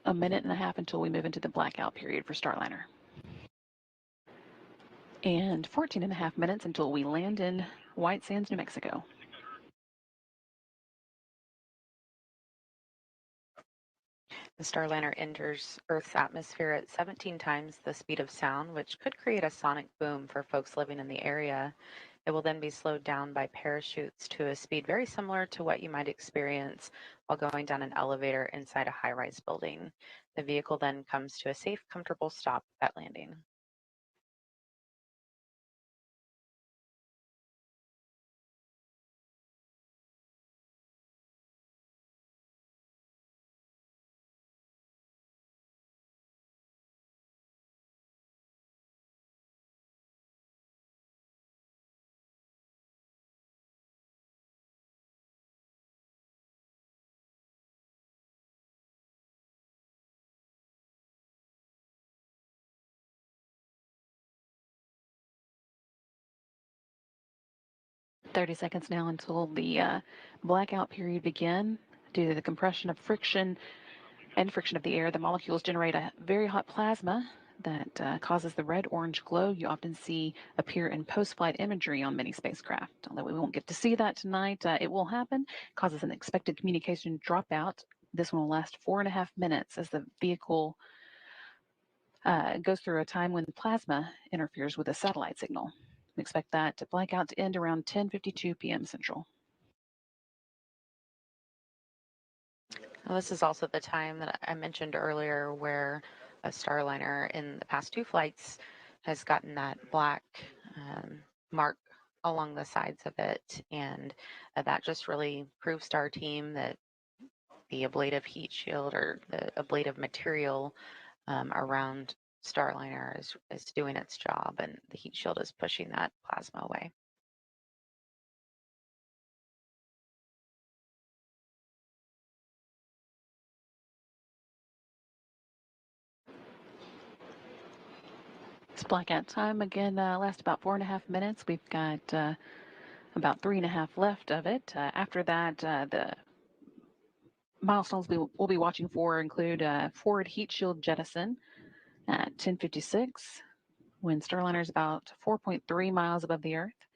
A minute and a half until we move into the blackout period for Starliner. And 14.5 minutes until we land in White Sands, New Mexico. The Starliner enters Earth's atmosphere at 17 times the speed of sound, which could create a sonic boom for folks living in the area. It will then be slowed down by parachutes to a speed very similar to what you might experience while going down an elevator inside a high-rise building. The vehicle then comes to a safe, comfortable stop at landing. Thirty seconds now until the blackout period begin. Due to the compression of friction and friction of the air, the molecules generate a very hot plasma that causes the red-orange glow you often see appear in post-flight imagery on many spacecraft. Although we won't get to see that tonight, it will happen. Causes an expected communication dropout. This one will last 4.5 minutes as the vehicle goes through a time when the plasma interferes with a satellite signal. We expect that blackout to end around 10:52 p.m. Central. Well, this is also the time that I mentioned earlier where a Starliner in the past 2 flights has gotten that black mark along the sides of it. And that just really proves to our team that the ablative heat shield or the ablative material around Starliner is doing its job, and the heat shield is pushing that plasma away. It's blackout time again. Last about 4.5 minutes. We've got about 3.5 left of it. After that, the milestones we'll be watching for include forward heat shield jettison at 10:56 when Starliner is about 4.3 miles above the Earth.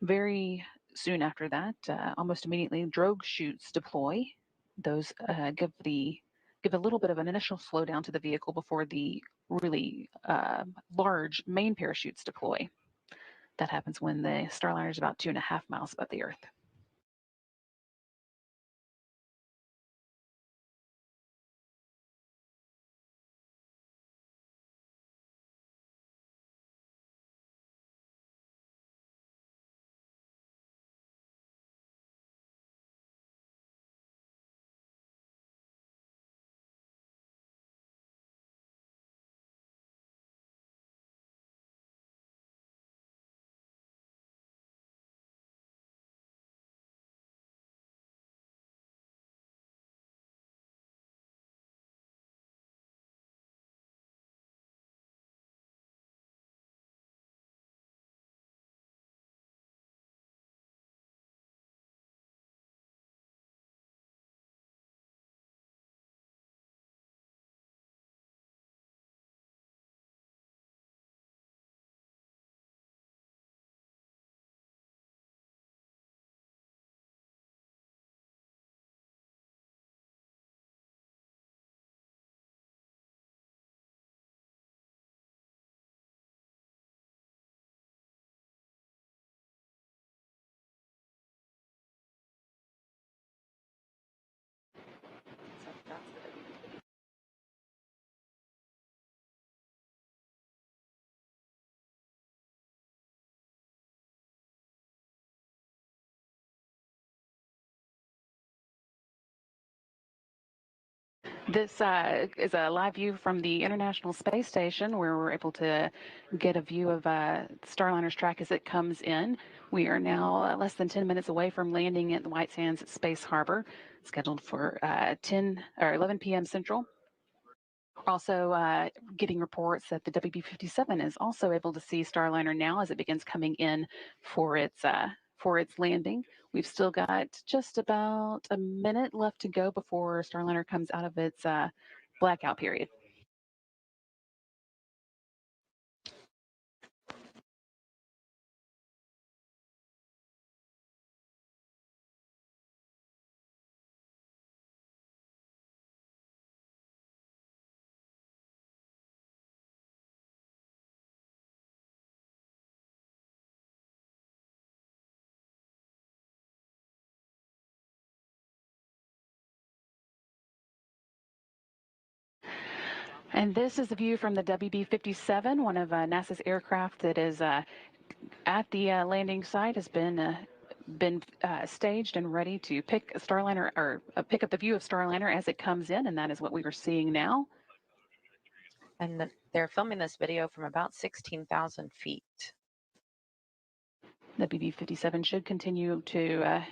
Very soon after that, almost immediately, drogue chutes deploy. Those give a little bit of an initial slowdown to the vehicle before the really large main parachutes deploy. That happens when the Starliner is about 2.5 miles above the Earth. This is a live view from the International Space Station where we're able to get a view of Starliner's track as it comes in. We are now less than 10 minutes away from landing at the White Sands Space Harbor, scheduled for 10 or 11 p.m. Central. Also getting reports that the WB-57 is also able to see Starliner now as it begins coming in for its landing. We've still got just about a minute left to go before Starliner comes out of its blackout period. And this is a view from the WB-57, one of NASA's aircraft that is at the landing site, has been staged and ready to pick Starliner or pick up the view of Starliner as it comes in, and that is what we are seeing now. And they're filming this video from about 16,000 feet. The WB-57 should continue to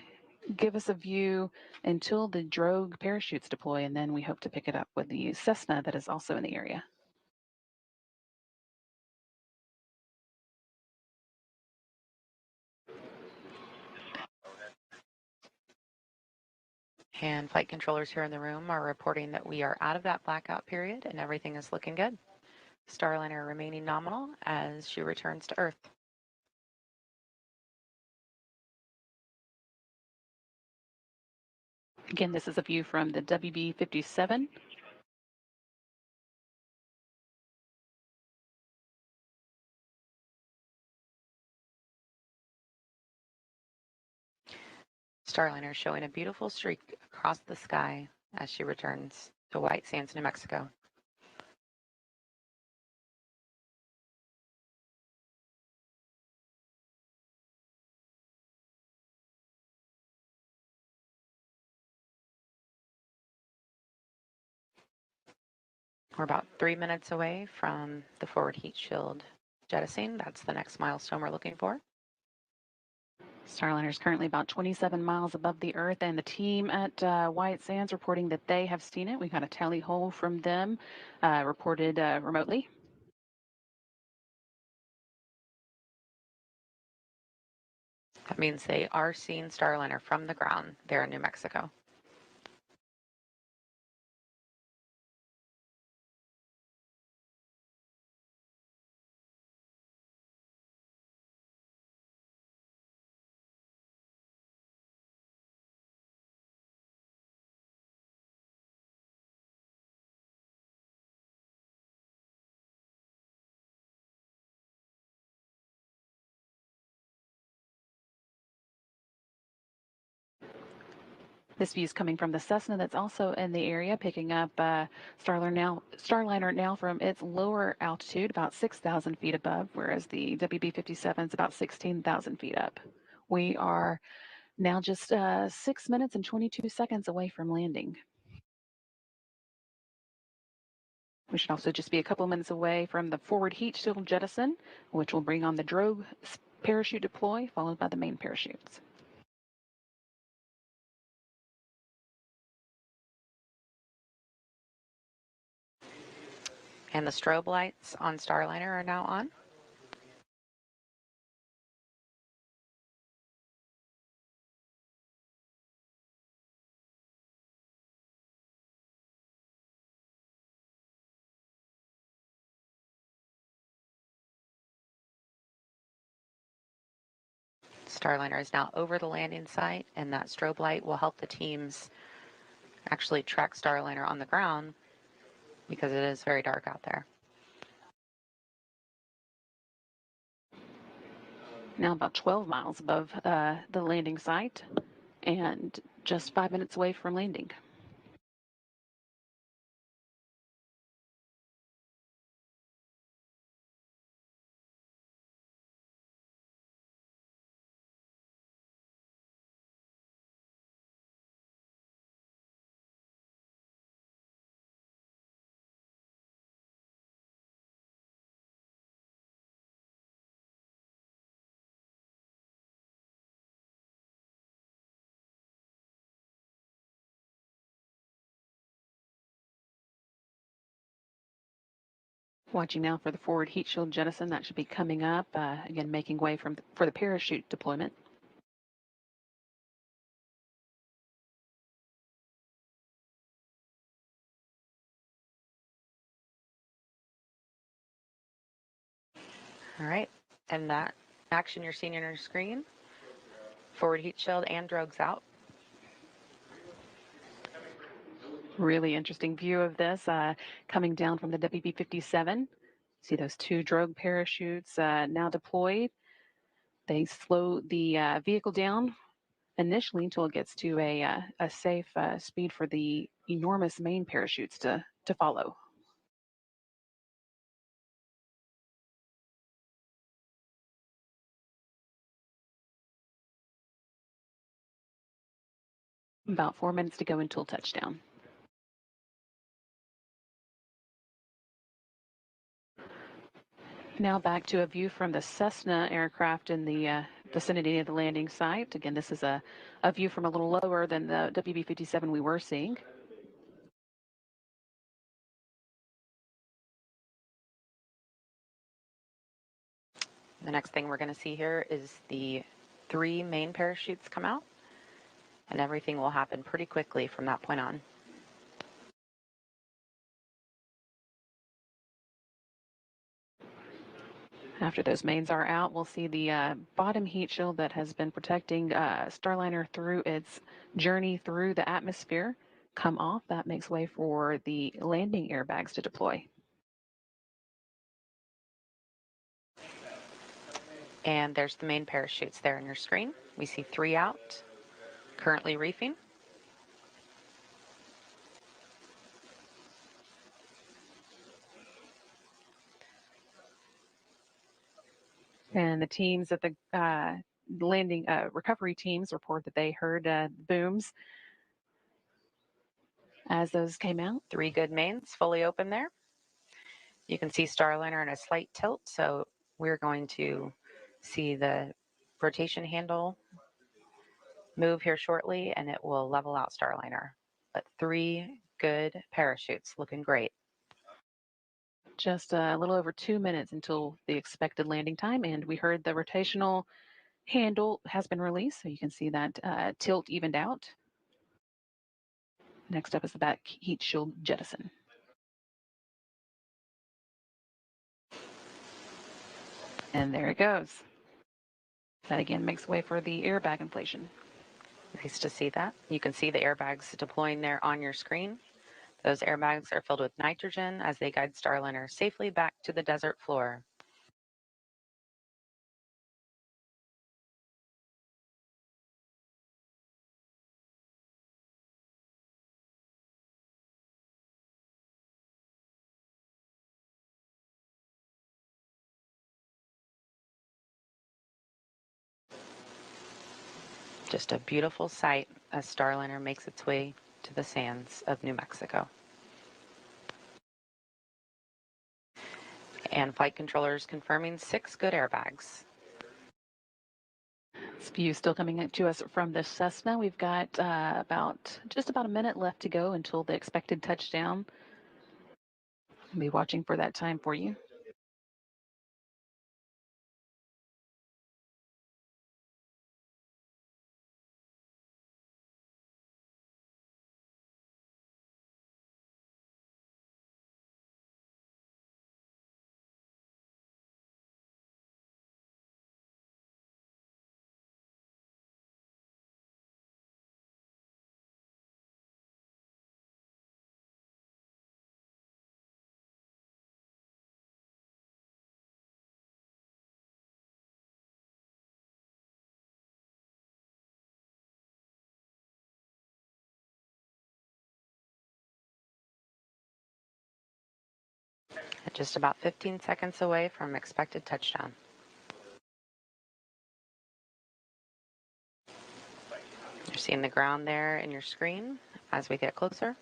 give us a view until the drogue parachutes deploy, and then we hope to pick it up with the Cessna that is also in the area. And flight controllers here in the room are reporting that we are out of that blackout period and everything is looking good. Starliner remaining nominal as she returns to Earth. Again, this is a view from the WB-57. Starliner showing a beautiful streak across the sky as she returns to White Sands, New Mexico. We're about 3 minutes away from the forward heat shield jettisoning. That's the next milestone we're looking for. Starliner is currently about 27 miles above the Earth, and the team at White Sands reporting that they have seen it. We got a tally hole from them reported remotely. That means they are seeing Starliner from the ground there in New Mexico. This view is coming from the Cessna that's also in the area, picking up Starliner now from its lower altitude, about 6,000 feet above, whereas the WB-57 is about 16,000 feet up. We are now just 6 minutes and 22 seconds away from landing. We should also just be a couple minutes away from the forward heat shield jettison, which will bring on the drogue parachute deploy, followed by the main parachutes. And the strobe lights on Starliner are now on. Starliner is now over the landing site, and that strobe light will help the teams actually track Starliner on the ground because it is very dark out there. Now about 12 miles above the landing site and just 5 minutes away from landing. Watching now for the forward heat shield jettison. That should be coming up, again making way for the parachute deployment. All right, and that action you're seeing on your screen, forward heat shield and drogues out. Really interesting view of this coming down from the WB-57. See those two drogue parachutes now deployed. They slow the vehicle down initially until it gets to a safe speed for the enormous main parachutes to follow. About 4 minutes to go until touchdown. Now back to a view from the Cessna aircraft in the vicinity of the landing site. Again, this is a view from a little lower than the WB-57 we were seeing. The next thing we're going to see here is the 3 main parachutes come out, and everything will happen pretty quickly from that point on. After those mains are out, we'll see the bottom heat shield that has been protecting Starliner through its journey through the atmosphere come off. That makes way for the landing airbags to deploy. And there's the main parachutes there on your screen. We see 3 out, currently reefing. And the teams at the landing recovery teams report that they heard booms as those came out. 3 good mains fully open there. You can see Starliner in a slight tilt, so we're going to see the rotation handle move here shortly, and it will level out Starliner. But 3 good parachutes, looking great. Just a little over 2 minutes until the expected landing time, and we heard the rotational handle has been released, so you can see that tilt evened out. Next up is the back heat shield jettison. And there it goes. That again makes way for the airbag inflation. Nice to see that. You can see the airbags deploying there on your screen. Those airbags are filled with nitrogen as they guide Starliner safely back to the desert floor. Just a beautiful sight as Starliner makes its way to the sands of New Mexico. And flight controllers confirming 6 good airbags. This view still coming to us from the Cessna. We've got just about a minute left to go until the expected touchdown. I'll be watching for that time for you. At just about 15 seconds away from expected touchdown. You're seeing the ground there in your screen as we get closer.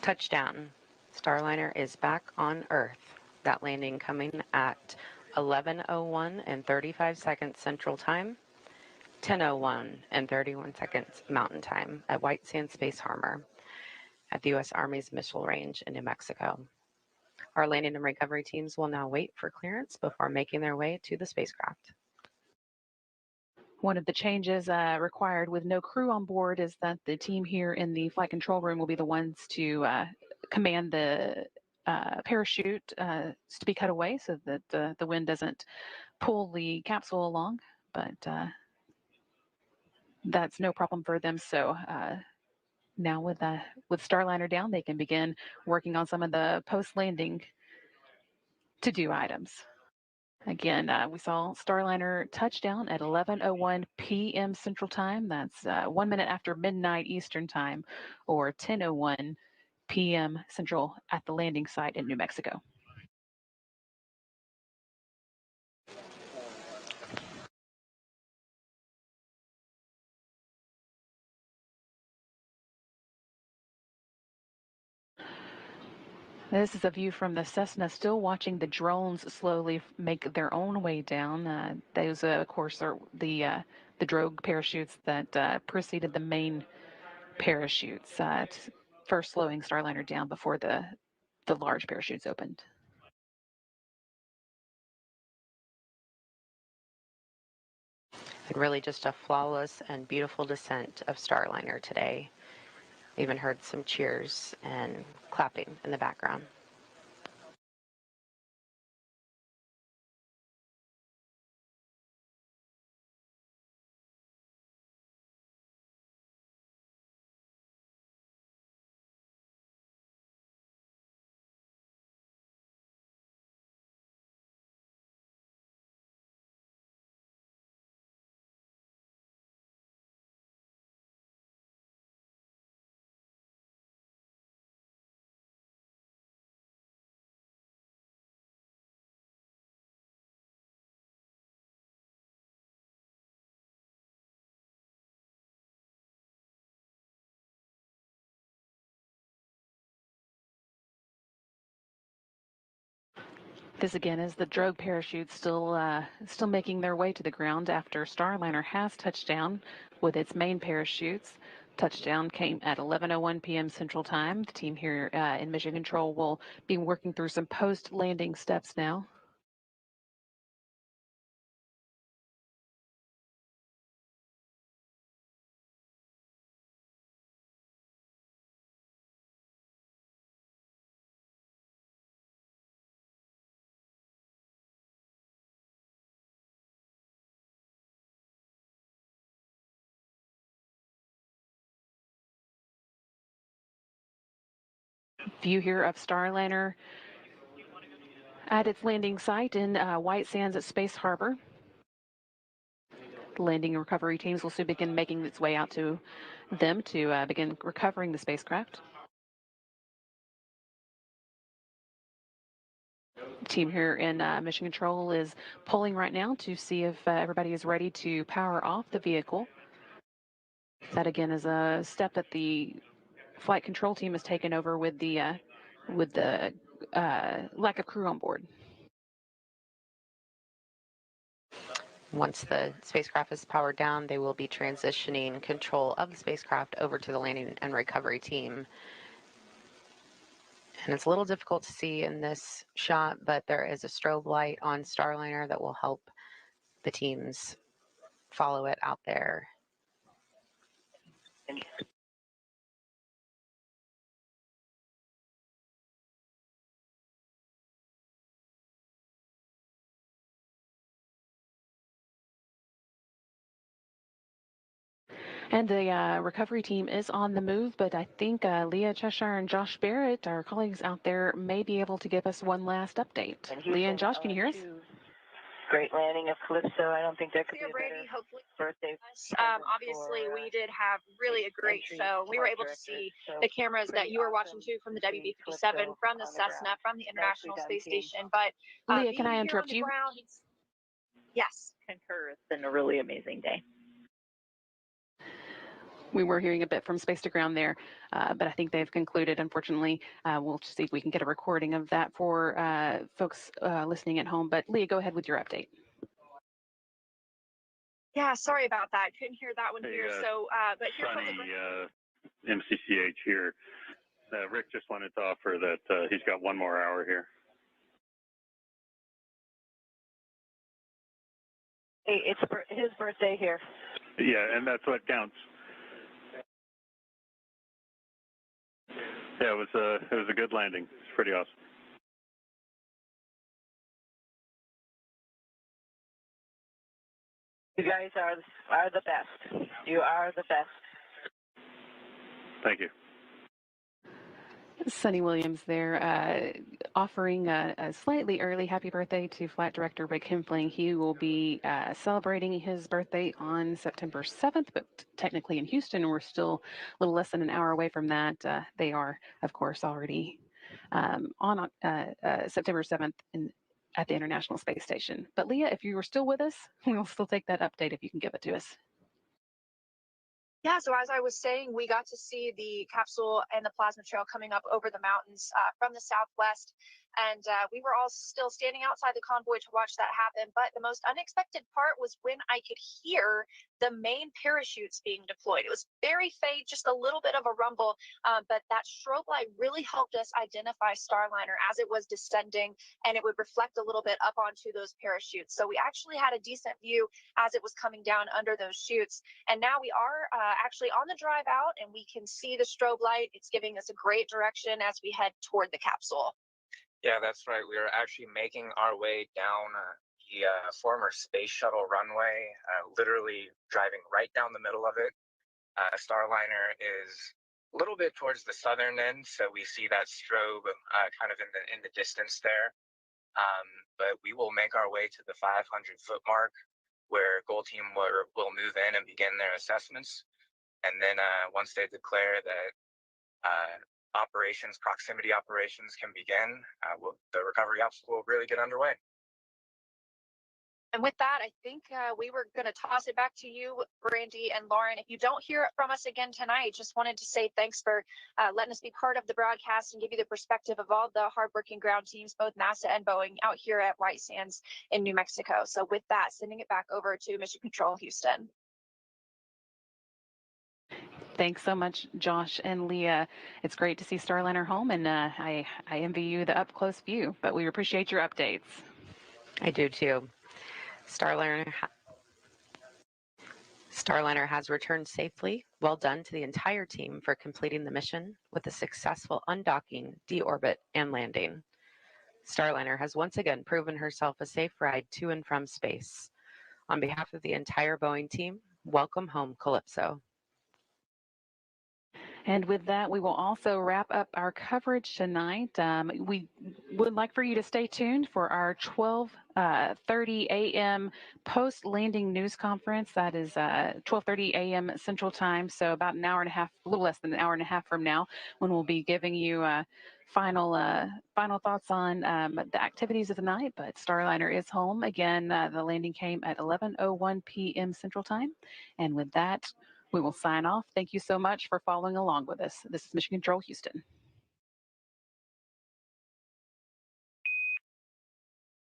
Touchdown. Starliner is back on Earth. That landing coming at 11:01 and 35 seconds Central Time, 10:01 and 31 seconds Mountain Time at White Sands Space Harbor at the U.S. Army's Missile Range in New Mexico. Our landing and recovery teams will now wait for clearance before making their way to the spacecraft. One of the changes required with no crew on board is that the team here in the flight control room will be the ones to command the parachute to be cut away so that the wind doesn't pull the capsule along. But that's no problem for them. So now with Starliner down, they can begin working on some of the post-landing to-do items. Again, we saw Starliner touchdown at 11:01 p.m. Central Time. That's 1 minute after midnight Eastern Time, or 10:01 p.m. Central at the landing site in New Mexico. This is a view from the Cessna, still watching the drones slowly make their own way down. Those, of course, are the the drogue parachutes that preceded the main parachutes, first slowing Starliner down before the large parachutes opened. And really just a flawless and beautiful descent of Starliner today. Even heard some cheers and clapping in the background. This again is the drogue parachutes still making their way to the ground after Starliner has touched down with its main parachutes. Touchdown came at 11:01 p.m. Central Time. The team here in Mission Control will be working through some post-landing steps now. View here of Starliner at its landing site in White Sands at Space Harbor. The landing and recovery teams will soon begin making its way out to them to begin recovering the spacecraft. The team here in Mission Control is polling right now to see if everybody is ready to power off the vehicle. That again is a step that the flight control team has taken over with the lack of crew on board. Once the spacecraft is powered down, they will be transitioning control of the spacecraft over to the landing and recovery team. And it's a little difficult to see in this shot, but there is a strobe light on Starliner that will help the teams follow it out there. And the recovery team is on the move, but I think Leah Cheshire and Josh Barrett, our colleagues out there, may be able to give us one last update. Leah and Josh, can you hear us? Great landing of Calypso. I don't think there could be a Brady, better hopefully. birthday. Obviously, we did have really a great show. We were able to see the cameras that you were watching too from the WB-57, from the Cessna, from the International Space Station. But Leah, can I interrupt you? Yes. Concur. It's been a really amazing day. We were hearing a bit from Space to Ground there, but I think they've concluded, unfortunately. We'll see if we can get a recording of that for folks listening at home. But Leah, go ahead with your update. Yeah, sorry about that. Couldn't hear that one here. So, but here's Suni, MCCH here. Rick just wanted to offer that he's got one more hour here. Hey, it's his birthday here. Yeah, and that's what counts. Yeah, it was a good landing. It's pretty awesome. You guys are the best. You are the best. Thank you. Sunny Williams there, offering a slightly early happy birthday to Flight Director Rick Hempling. He will be celebrating his birthday on September 7th, but technically in Houston, we're still a little less than an hour away from that. They are, of course, already on September 7th at the International Space Station. But Leah, if you were still with us, we'll still take that update if you can give it to us. Yeah, so as I was saying, we got to see the capsule and the plasma trail coming up over the mountains from the southwest. and we were all still standing outside the convoy to watch that happen. But the most unexpected part was when I could hear the main parachutes being deployed. It was very faint, just a little bit of a rumble, but that strobe light really helped us identify Starliner as it was descending, and it would reflect a little bit up onto those parachutes. So we actually had a decent view as it was coming down under those chutes. And now we are actually on the drive out, and we can see the strobe light. It's giving us a great direction as we head toward the capsule. Yeah, that's right. We are actually making our way down the former space shuttle runway, literally driving right down the middle of it. Starliner is a little bit towards the southern end, so we see that strobe kind of in the distance there. But we will make our way to the 500-foot mark, where Goal Team will move in and begin their assessments. And then once they declare that proximity operations can begin, the recovery ops will really get underway. And with that, I think we were going to toss it back to you, Brandy and Lauren. If you don't hear from us again tonight, just wanted to say thanks for letting us be part of the broadcast and give you the perspective of all the hardworking ground teams, both NASA and Boeing, out here at White Sands in New Mexico. So with that, sending it back over to Mission Control Houston. Thanks so much, Josh and Leah. It's great to see Starliner home, and I envy you the up-close view, but we appreciate your updates. I do too. Starliner has returned safely. Well done to the entire team for completing the mission with a successful undocking, deorbit, and landing. Starliner has once again proven herself a safe ride to and from space. On behalf of the entire Boeing team, welcome home, Calypso. And with that, we will also wrap up our coverage tonight. We would like for you to stay tuned for our 12:30 a.m. post-landing news conference. That is 12:30 a.m. Central Time, so about an hour and a half, a little less than an hour and a half from now, when we'll be giving you final thoughts on the activities of the night. But Starliner is home. Again, the landing came at 11:01 p.m. Central Time. And with that, we will sign off. Thank you so much for following along with us. This is Mission Control Houston.